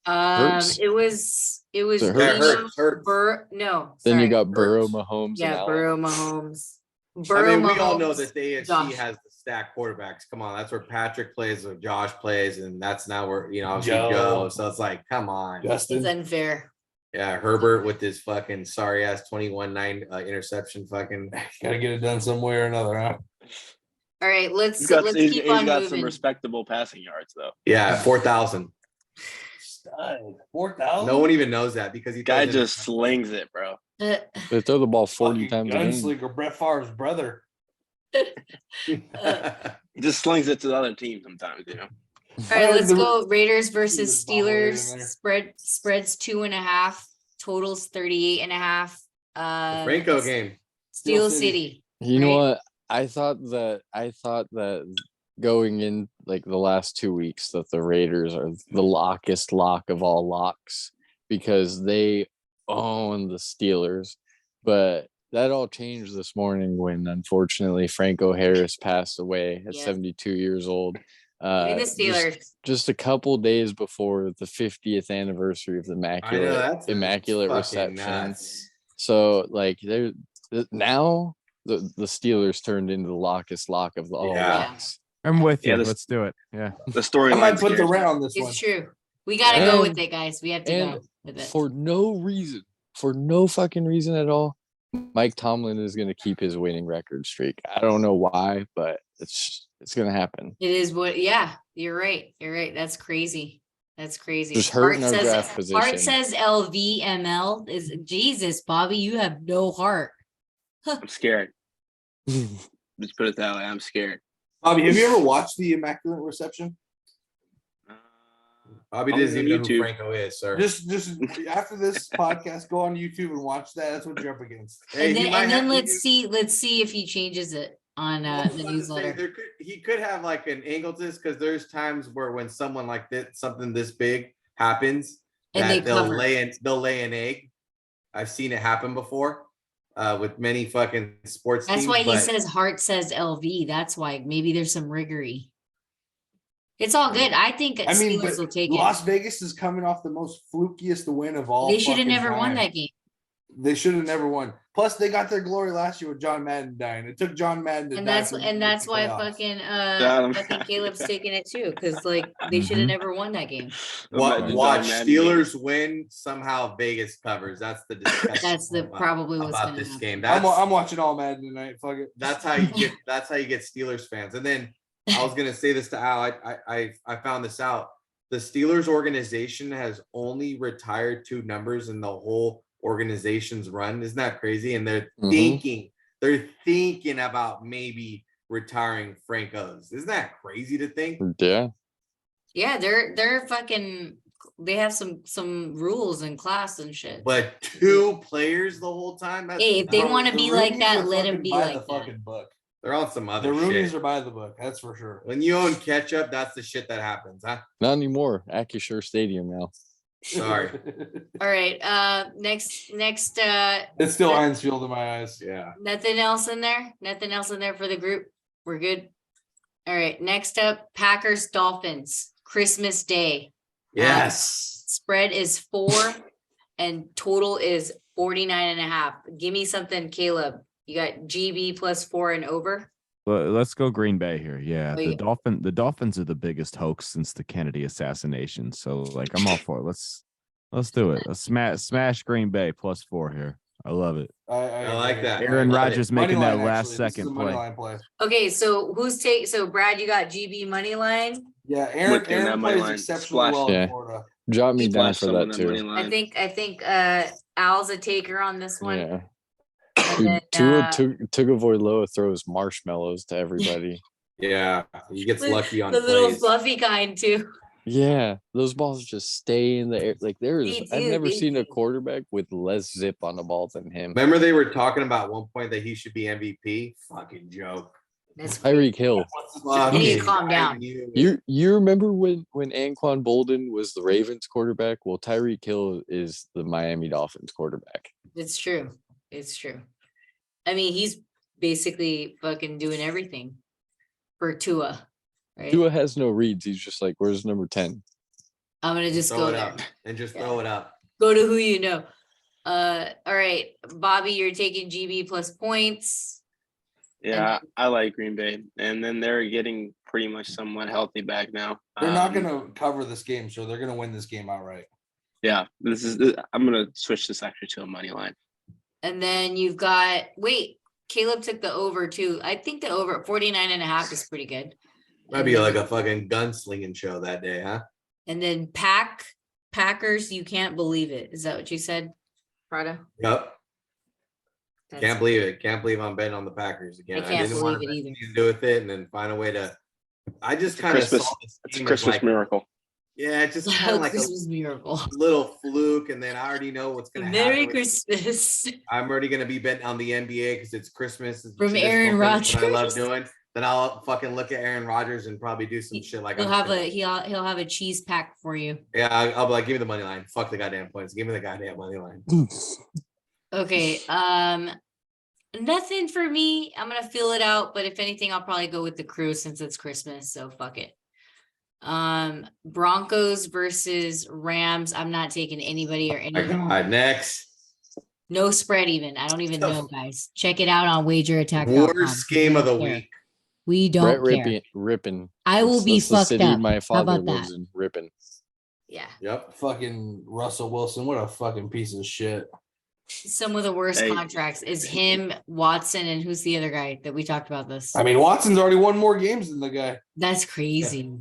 Hurts? It was Is it Yeah, Geno, Hurts. no. Then you sorry. got Burrow, Hurts. Mahomes, and Yeah, Allen. Burrow, Mahomes. I Burrow, mean, we all know Mahomes, that the AFC Josh. has the stacked quarterbacks. Come on, that's where Patrick plays, where Josh plays, and that's now where obviously Joe. Joe. So it's like, come on. Justin. It's unfair. Yeah, Herbert with his fucking sorry ass 21-9 interception. Fucking Gotta get it done some way or another, huh? All right, let's He's got keep on some moving. respectable passing yards though. yeah, 4,000. Stud. 4,000. No one even knows that because he Guy throws it- just slings it, bro. They throw the ball 40 times a game. Gunslinger, Brett Favre's brother. He just slings it to the other team sometimes, you know. All right, let's The- go. Raiders versus He was bobblehead Steelers. in there. Spreads 2.5. Totals 38.5. Franco game. Steel Steel City. City. You know Right. what? I thought that going in like the last 2 weeks that the Raiders are the lockest lock of all locks because they own the Steelers. But that all changed this morning when unfortunately Franco Harris passed away at Yeah. 72 years old. Give me the Steelers. Just a couple days before the 50th anniversary of the I know that's immaculate fucking reception. nuts. So like now the Steelers turned into the lockest lock of all Yeah. locks. I'm with Yeah, you. this- Let's do it. Yeah. The story I might put the rat on this one. It's true. We gotta go with And- it, guys. We have to and go with it. For no fucking reason at all, Mike Tomlin is going to keep his winning record streak. I don't know why, but it's going to happen. It is what, yeah, you're right. You're right. That's crazy. That's crazy. Just hurting our Art draft position. Art says LVML is Jesus, Bobby. You have no heart. I'm scared. Just put it that way. I'm scared. Bobby, have you ever watched the Immaculate Reception? Bobby On doesn't even know who YouTube. Franco is, sir. Just after this podcast, go on YouTube and watch that. That's what you're up against. Hey, And he then, might and then have- let's see if he changes it on I was the about to say, newsletter. he could have like an angle to this because there's times where when someone like this, something this big happens, And that they cover. they'll lay an egg. I've seen it happen before with many fucking sports That's teams. why he but says Hart says LV. That's why maybe there's some riggery. It's all good. I think I mean, Steelers but will take Las it. Vegas is coming off the most flukiest win of all. They should have fucking never won time. that game. They should have never won. Plus, they got their glory last year with John Madden dying. It took John Madden to And die. that's for them to and make that's the why playoffs. fucking Caleb's taking it too, because like they should have Mhm. never won that game. Imagine watch John Madden Steelers win. Somehow Vegas covers. That's the discussion That's the probably what's about gonna this happen. game. I'm That's watching all Madden tonight. Fuck it. that's how you get Steelers fans. And then I was gonna say this to Al. I found this out. The Steelers organization has only retired 2 numbers in the whole organization's run. Isn't that crazy? And they're Mhm. thinking about maybe retiring Franco's. Isn't that crazy to think? Yeah. Yeah, they're fucking. They have some rules in class and shit. But 2 players the whole time. That's, Hey, if they Bro, want to the be like Roonies that, are let them fucking be by like the that. fucking book. they're on some The other Roonies shit. are by the book. That's for sure. When you own ketchup, that's the shit that happens, huh? Not anymore. Acrisure Stadium now. Sorry. All right. Next. It's still Heinz Field in my eyes. Yeah. Nothing else in there. Nothing else in there for the group. We're good. All right. Next up, Packers Dolphins Christmas Day. Yes. Spread is 4 and total is 49.5. Give me something, Caleb. You got GB plus 4 and over. Let's go Green Bay here. Yeah, Oh, yeah. the Dolphins are the biggest hoax since the Kennedy assassination. So like, I'm all for it. Let's do it. Let's smash Green Bay +4 here. I love it. I like that. Aaron I love Rodgers it. making Money that line, last actually. This is a second money play. line play. Okay, so so Brad, you got GB money line. Yeah, Aaron Whipped in that Aaron money plays line. exceptionally Splash. well in Yeah. Florida. Drop me down Splash for some on that that money too. line. I think Al's a taker on this one. Yeah. And Dude, then, Tua Tagovailoa throws marshmallows to everybody. Yeah, he gets lucky on the little plays. fluffy kind too. Yeah, those balls just stay in the air. Like They I've do, never they seen a do. quarterback with less zip on the ball than him. Remember they were talking about at one point that he should be MVP? Fucking joke. That's Tyreek Hill. You need to Fucking- calm I down. knew it. You remember when Anquan Bolden was the Ravens quarterback? Well, Tyreek Hill is the Miami Dolphins quarterback. It's true. It's true. I mean, he's basically fucking doing everything for Tua, right? Tua has no reads. He's just like, where's number 10? I'm gonna just Throw go it there. up and just Yeah. throw it up. Go to who you know. All right, Bobby, you're taking GB plus points. Yeah, I like Green Bay, and then they're getting pretty much somewhat healthy back now. They're not gonna cover this game, so they're gonna win this game outright. Yeah, I'm gonna switch this actually to a money line. And then you've got, Caleb took the over too. I think the over at 49.5 is pretty good. Might be like a fucking gunslinging show that day, huh? And then Packers, you can't believe it. Is that what you said, Prada? Yep. That's- Can't believe it. Can't believe I'm betting on the Packers again. I can't didn't want believe it to either. do with it and then find a way to. I just kind of Christmas. saw this It's a game as Christmas like, miracle. yeah, it's just kind of like a Christmas miracle. little fluke, and then I already know what's gonna Merry happen. Christmas. I'm already gonna be betting on the NBA because it's Christmas. It's a From traditional Aaron thing that I love Rodgers. doing. Then I'll fucking look at Aaron Rodgers and probably do some shit like He'll I'm have gonna- he'll have a cheese pack for you. Yeah, I'll be like, give me the money line. Fuck the goddamn points. Give me the goddamn money line. Okay. Nothing for me. I'm gonna feel it out, but if anything, I'll probably go with the crew since it's Christmas. So fuck it. Broncos versus Rams. I'm not taking anybody or My any. God, next No spread even. I don't even know, guys. Check it out on WagerAttack. worst game of the week. We Brett don't care. Rippin. I will be That's the fucked city up. my How father about lives that? in. Rippin. Yeah. Yep. Fucking Russell Wilson, what a fucking piece of shit. Some of the worst Hey. contracts is him, Watson, and who's the other guy that we talked about this? I mean, Watson's already won more games than the guy. That's crazy.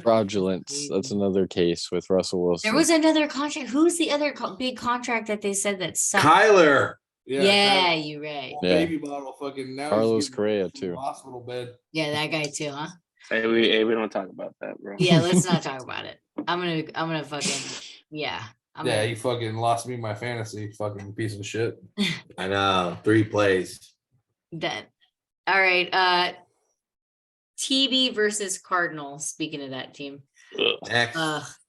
Fraudulence. That's another case with Russell Wilson. There was another contract. Who's the other big contract that they said that sucked? Kyler. Yeah, you're right. Yeah. Baby bottle fucking now. he's Carlos getting Correa, from the too. Hospital bed. Yeah, that guy too, huh? Hey, we don't talk about that, bro. Yeah, let's not talk about it. I'm gonna fucking yeah. Yeah, he fucking lost me my fantasy. Fucking piece of shit. I know. 3 plays. Done. All right. TB versus Cardinals. Speaking of that team. Next.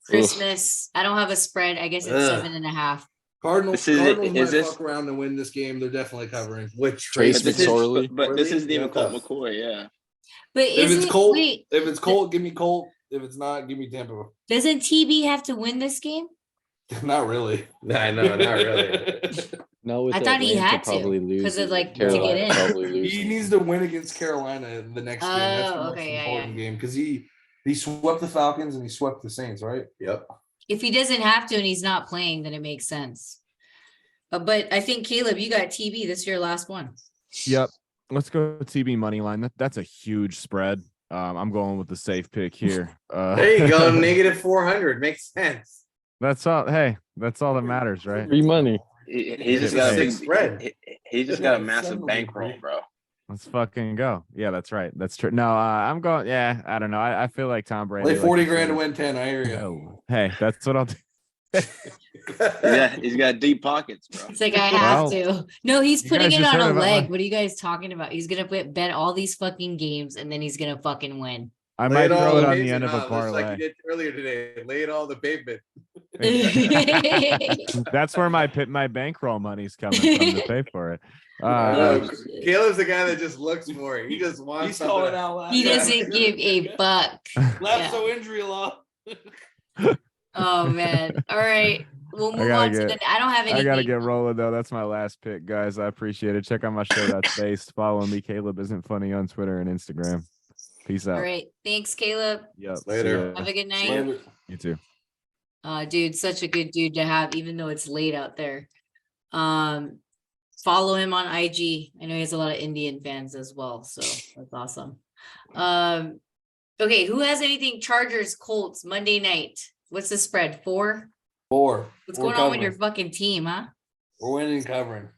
Christmas. I don't have a spread. I guess it's Ugh. 7.5. Cardinals, Is Cardinals this- might fuck around and win this game. They're definitely covering. Which Trace But this is- McSorley. but this isn't even What Colt the- McCoy, yeah. But If is it's it Colt, wait, if it's Colt, give me Colt. If it's not, give me Tampa. doesn't TB have to win this game? Not really. I know, not really. No, with I thought he Atlanta had to, probably 'cause losing. of, like, to Carolina get in. probably He losing. needs to win against Carolina in the next game. That's the Oh, most okay, yeah, important game because he swept the Falcons and he swept the Saints, right? Yep. If he doesn't have to and he's not playing, then it makes sense. But I think Caleb, you got TB. This is your last one. Yep. Let's go TB money line. That's a huge spread. I'm going with the safe pick here. There you go. Negative 400. Makes sense. That's all. Hey, that's all that matters, right? Free money. He just It's a got a big six spread. he just got a massive bankroll, bro. Let's fucking go. Yeah, that's right. That's true. No, I'm going. Yeah, I don't know. I feel like Tom Brady. Lay like 40 you grand to said. win 10. I hear you. Oh, hey, that's what I'll do. He's got deep pockets, bro. It's like I have Well, to. No, he's you putting guys it just on heard a about leg. my- What are you guys talking about? He's gonna bet all these fucking games and then he's gonna fucking win. I Lay might it all throw it on amazing, the end of a huh? Just like parlay. you did earlier today. Lay it all on the pavement. That's where my bankroll money's coming from to pay for it. No, Caleb's the guy that just looks for it. He just wants He's something. calling out loud. He doesn't give a fuck. Lapso injury law. Oh man. All right. we'll I move gotta on to get- the. I don't have anything. I gotta get rolling though. That's my last pick, guys. I appreciate it. Check out my show that's based. Follow me, Caleb Isn't Funny on Twitter and Instagram. Peace out. All right. Thanks, Caleb. Yep. see Later. ya. Have a good night. Later. You too. Dude, such a good dude to have, even though it's late out there. Follow him on IG. I know he has a lot of Indian fans as well, so that's awesome. Okay, who has anything? Chargers, Colts, Monday night. What's the spread? 4? 4. What's We're going on with your covering. fucking team, huh? We're winning and covering.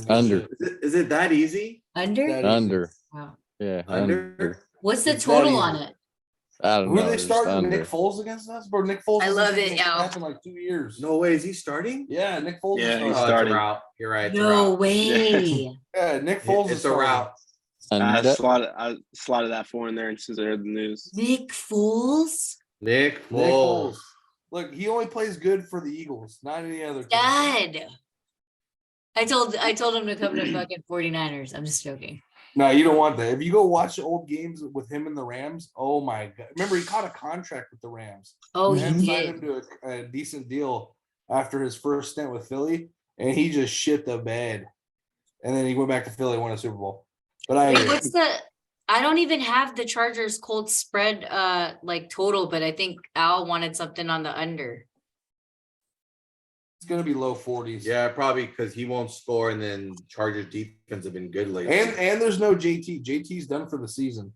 Under. Is it that easy? Under? That- Under. Wow. Yeah. Under? What's the It's that total easy. on it? I don't Who know. are they just starting? under. Nick Foles against us, bro. Nick Foles. I hasn't love taken it, a Al. snap in like 2 years. No way. Is he starting? Yeah, Nick Foles. Yeah, is he's Oh, starting. it's a starting. route. You're right. It's a No route. way. Yeah, Nick Foles is It's a starting. route. I Under. slotted that 4 in there since I heard the news. Nick Foles? Nick Nick Foles. Foles. Look, he only plays good for the Eagles, not any other team. Dad. I told him to come to fucking 49ers. I'm just joking. No, you don't want that. If you go watch the old games with him and the Rams, oh my god! Remember, he caught a contract with the Rams. Oh, and he signed did. him to a decent deal after his first stint with Philly, and he just shit the bed. And then he went back to Philly and won a Super Bowl. But Wait, what's the? I don't even have the Chargers Colts spread like total, but I think Al wanted something on the under. it's gonna be low 40s. Yeah, probably because he won't score, and then Chargers defense have been good lately. And there's no JT. JT's done for the season.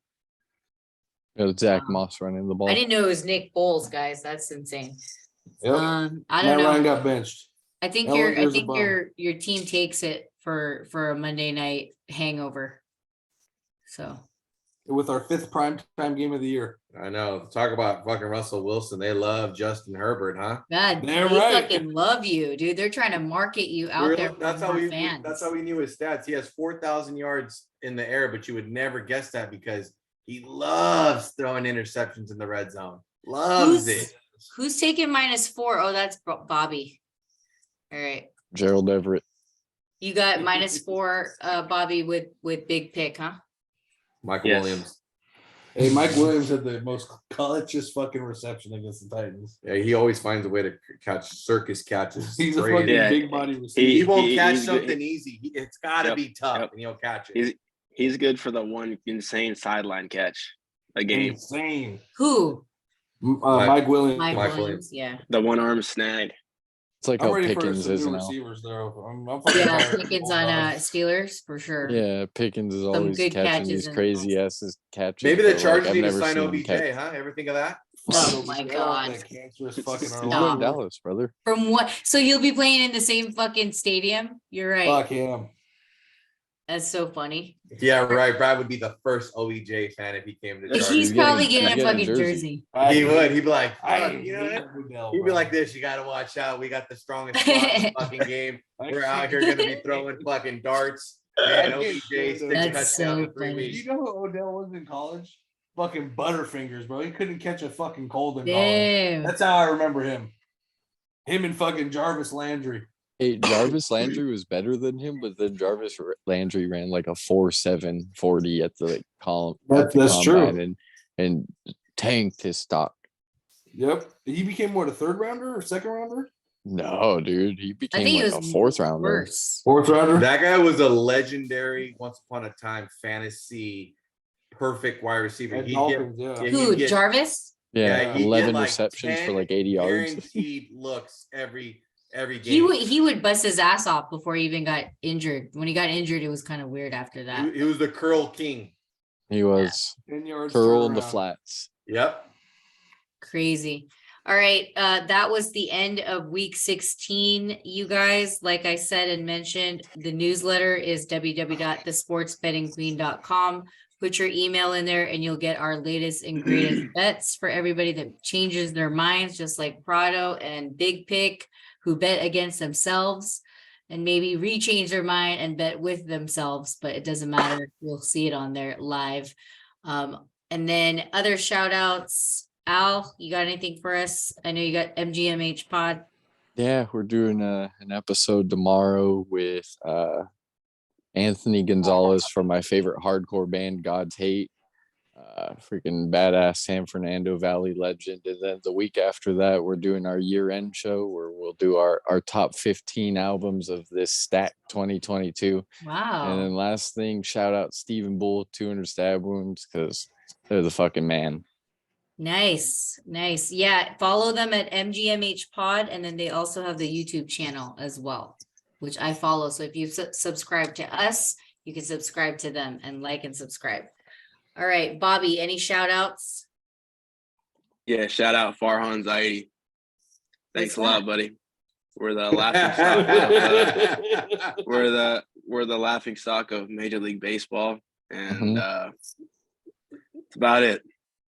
Zach Wow. Moss running the ball. I didn't know it was Nick Foles, guys. That's insane. Yep. I Matt don't know. Ryan got benched. I think Ellinger's a bum. your team takes it for a Monday night hangover. So With our 5th primetime game of the year. I know. Talk about fucking Russell Wilson. They love Justin Herbert, huh? God, Damn they right. fucking love you, dude. They're trying to market you out Real- there. For that's how more we. fans. That's how we knew his stats. He has 4,000 yards in the air, but you would never guess that because he loves throwing interceptions in the red zone. Loves Who's- it. Who's taking -4? Oh, that's Bobby. All right. Gerald Everett. You got -4, Bobby, with big pick, huh? Michael Yes. Williams. Hey, Mike Williams had the most clutchest fucking reception against the Titans. Yeah, he always finds a way to catch circus catches. He's a Crazy. fucking Yeah. big body receiver. He won't catch he's good. something easy. It's got to Yep, be tough, yep. and he'll catch it. He's good for the one insane sideline catch a game. Insane. Who? Mike Williams. Mike Mike Williams. Yeah. The one arm snag. It's like I'm how ready for Pickens some is new now. receivers, though. I'm fucking Yeah, tired of Pickens old on dogs. Steelers for sure. Yeah, Pickens is always good catching catches these in the crazy past. asses catches. Maybe the but, Chargers I've need to never sign seen him OBJ, catch. huh? Ever think of that? Oh Fuck, my that God. that cancerous fucking He's Earl going Hoover. Dallas, brother. From what? So you'll be playing in the same fucking stadium? You're right. Fuck him. That's so funny. Yeah, right. Brad would be the first OBJ fan if he came to Chargers. He's getting- probably he's getting a getting a fucking jersey. jersey. He would. He'd be like, I "Fuck, you know what? hate Goodell, He'd be bro. like this. You got to watch out. We got the strongest squad in the fucking game. We're out here going to be throwing fucking darts. And OBJ sticks a That's touchdown so in 3 funny. weeks. You know who Odell was in college? Fucking Butterfingers, bro. He couldn't catch a fucking cold in college. Damn. That's how I remember him. Him and fucking Jarvis Landry. Hey, Jarvis Landry was better than him, but then Jarvis Landry ran like a 4.7 40 at the column. That's true. And tanked his stock. Yep. He became what, a 3rd rounder or 2nd rounder? No, dude, he I became think like it a was 4th rounder. worse. 4th rounder? That guy was a legendary, once upon a time, fantasy perfect wide receiver. At He'd Dolphins, yeah. yeah, Who? he'd get Jarvis? Yeah, he'd get 11 like receptions 10 for like 80 yards. guaranteed looks every He game. would bust his ass off before he even got injured. When he got injured, it was kind of weird after that. He was the curl king. He was 10 yards. curled the turnaround. flats. Yep. Crazy. All right. That was the end of week 16. You guys, like I said and mentioned, the newsletter is www.thesportsbettingqueen.com. Put your email in there and you'll get our latest and greatest bets for everybody that changes their minds, just like Prado and Big Pick, who bet against themselves and maybe rechange their mind and bet with themselves, but it doesn't matter. We'll see it on there live. And then other shout outs. Al, you got anything for us? I know you got MGMH Pod. Yeah, we're doing an episode tomorrow with Anthony Gonzalez from my favorite hardcore band, God's Hate. freaking badass San Fernando Valley legend. And then the week after that, we're doing our year-end show where we'll do our top 15 albums of this Stack 2022. And then Wow. last thing, shout out Stephen Bull, 200 stab wounds, because they're the fucking man. Nice. Nice. Yeah. Follow them at MGMH Pod. And then they also have the YouTube channel as well, which I follow. So if you subscribe to us, you can subscribe to them and like and subscribe. All right, Bobby, any shout outs? Yeah, shout out Farhan Zaidi. Thanks What's a lot, that? buddy. We're the laughing stock. We're the laughing stock of Major League Baseball, and that's about it.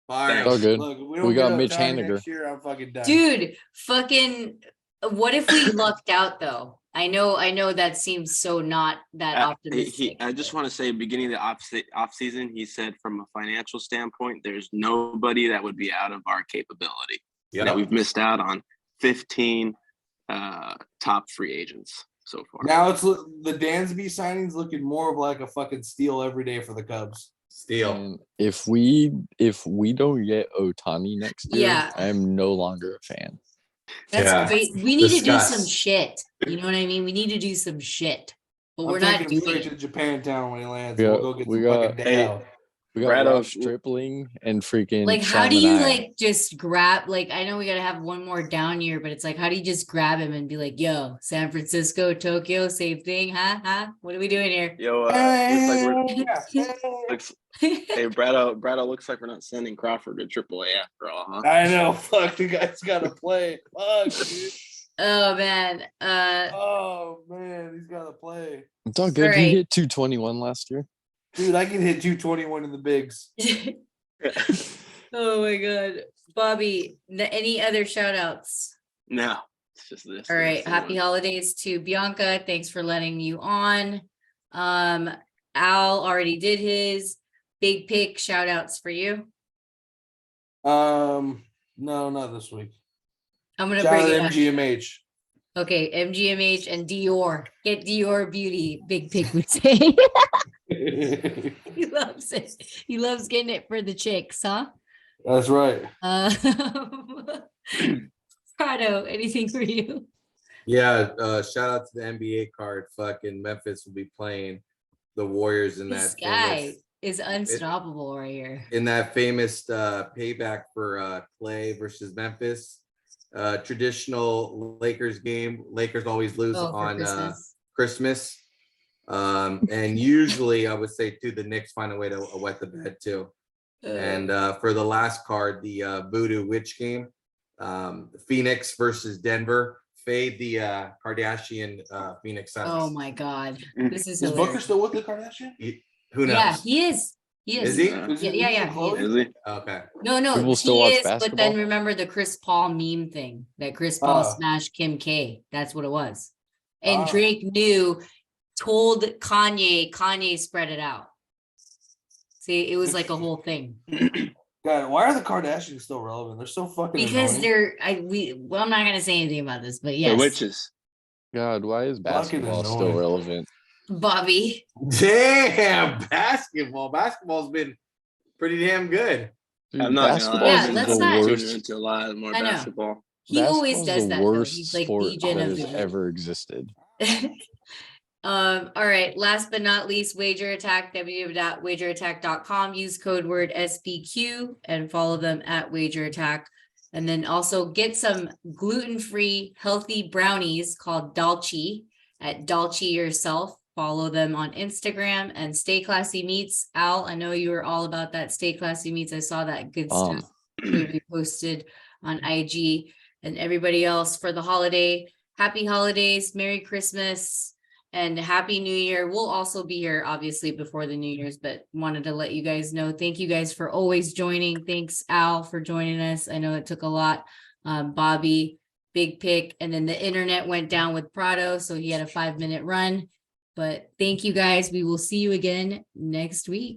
Fire. It's all good. Look, We got get Mitch Ohtani Haniger. next year, I'm fucking done. Dude, fucking what if we lucked out though? I know that seems so not that optimistic. I just want to say, beginning of the off season, he said from a financial standpoint, there's nobody that would be out of our capability. Yeah. That we've missed out on 15 top free agents so far. Now it's the Dansby signing's looking more of like a fucking steal every day for the Cubs. Steal. And if we don't get Ohtani next year, Yeah. I'm no longer a fan. That's Yeah. great. We need to do Discuss. some shit. You know what I mean? We need to do some shit. But I'm we're not taking him doing straight it. to Japantown when he lands. We We'll got- go get we some got- fucking Hey, Dao. We got Brad, Ross Stripling and freaking Like, how Sean do you Manaea. like just grab? Like, I know we gotta have one more down year, but it's like, how do you just grab him and be like, "Yo, San Francisco, Tokyo, same thing, huh? Huh? What are we doing here?" Yo, hey, Brado looks like we're not sending Crawford to AAA after all, huh? I know. Fuck, the guy's got to play. Fuck, dude. Oh man. Oh man, he's got to play. It's all good. All right. He hit 221 last year. Dude, I can hit 221 in the bigs. Oh my god, Bobby. Any other shout outs? No, it's just this. All right. This Happy one. holidays to Bianca. Thanks for letting you on. Al already did his. Big pick shout outs for you. No, not this week. I'm gonna Shout bring out it up. MGMH. Okay, MGMH and Dior. Get Dior Beauty. Big pick would say. He loves it. He loves getting it for the chicks, huh? That's right. Prado, anything for you? Yeah, shout out to the NBA card. Fucking Memphis will be playing the Warriors in This that guy famous, is unstoppable right here. in that famous payback for Clay versus Memphis. Traditional Lakers game. Lakers always lose Oh, for on Christmas. Christmas. And usually I would say too, the Knicks find a way to wet the bed too. And for the last card, the Voodoo Witch game, Phoenix versus Denver. Fade the Kardashian Phoenix Suns. Oh my god, this is Is Booker hilarious. still with the Kardashian? Who knows? Yeah, he is. He is. Is he? Yeah. he is. Is he? Okay. No, People still he watch is. But then basketball? remember the Chris Paul meme thing that Chris Paul Oh. smashed Kim K. That's what it was. And Oh. Drake told Kanye spread it out. See, it was like a whole thing God, why are the Kardashians still relevant? They're so fucking because annoying. I'm not gonna say anything about this, but The yes, witches. God, why is basketball still annoying. relevant? Bobby. Damn, basketball. Basketball's been pretty damn good. Dude, I'm not basketball gonna lie. Yeah, I've been let's tuning not- into a lot more I know. basketball. He always Basketball's does the that though. worst He's like sport DJ that of has the ever existed. All right. Last but not least, Wager Attack, www.wagerattack.com. Use code word SBQ and follow them at Wager Attack. And then also get some gluten-free healthy brownies called Dolce at Dolce Yourself. Follow them on Instagram and Stay Classy Meats. Al, I know you were all about that Stay Classy Meats. I saw that good stuff that we posted on IG. And everybody else for the holiday. Happy holidays, Merry Christmas, and Happy New Year. We'll also be here, obviously, before the New Year's, but wanted to let you guys know. Thank you guys for always joining. Thanks, Al, for joining us. I know it took a lot. Bobby, big pick. And then the internet went down with Prado, so he had a 5-minute run. But thank you guys. We will see you again next week.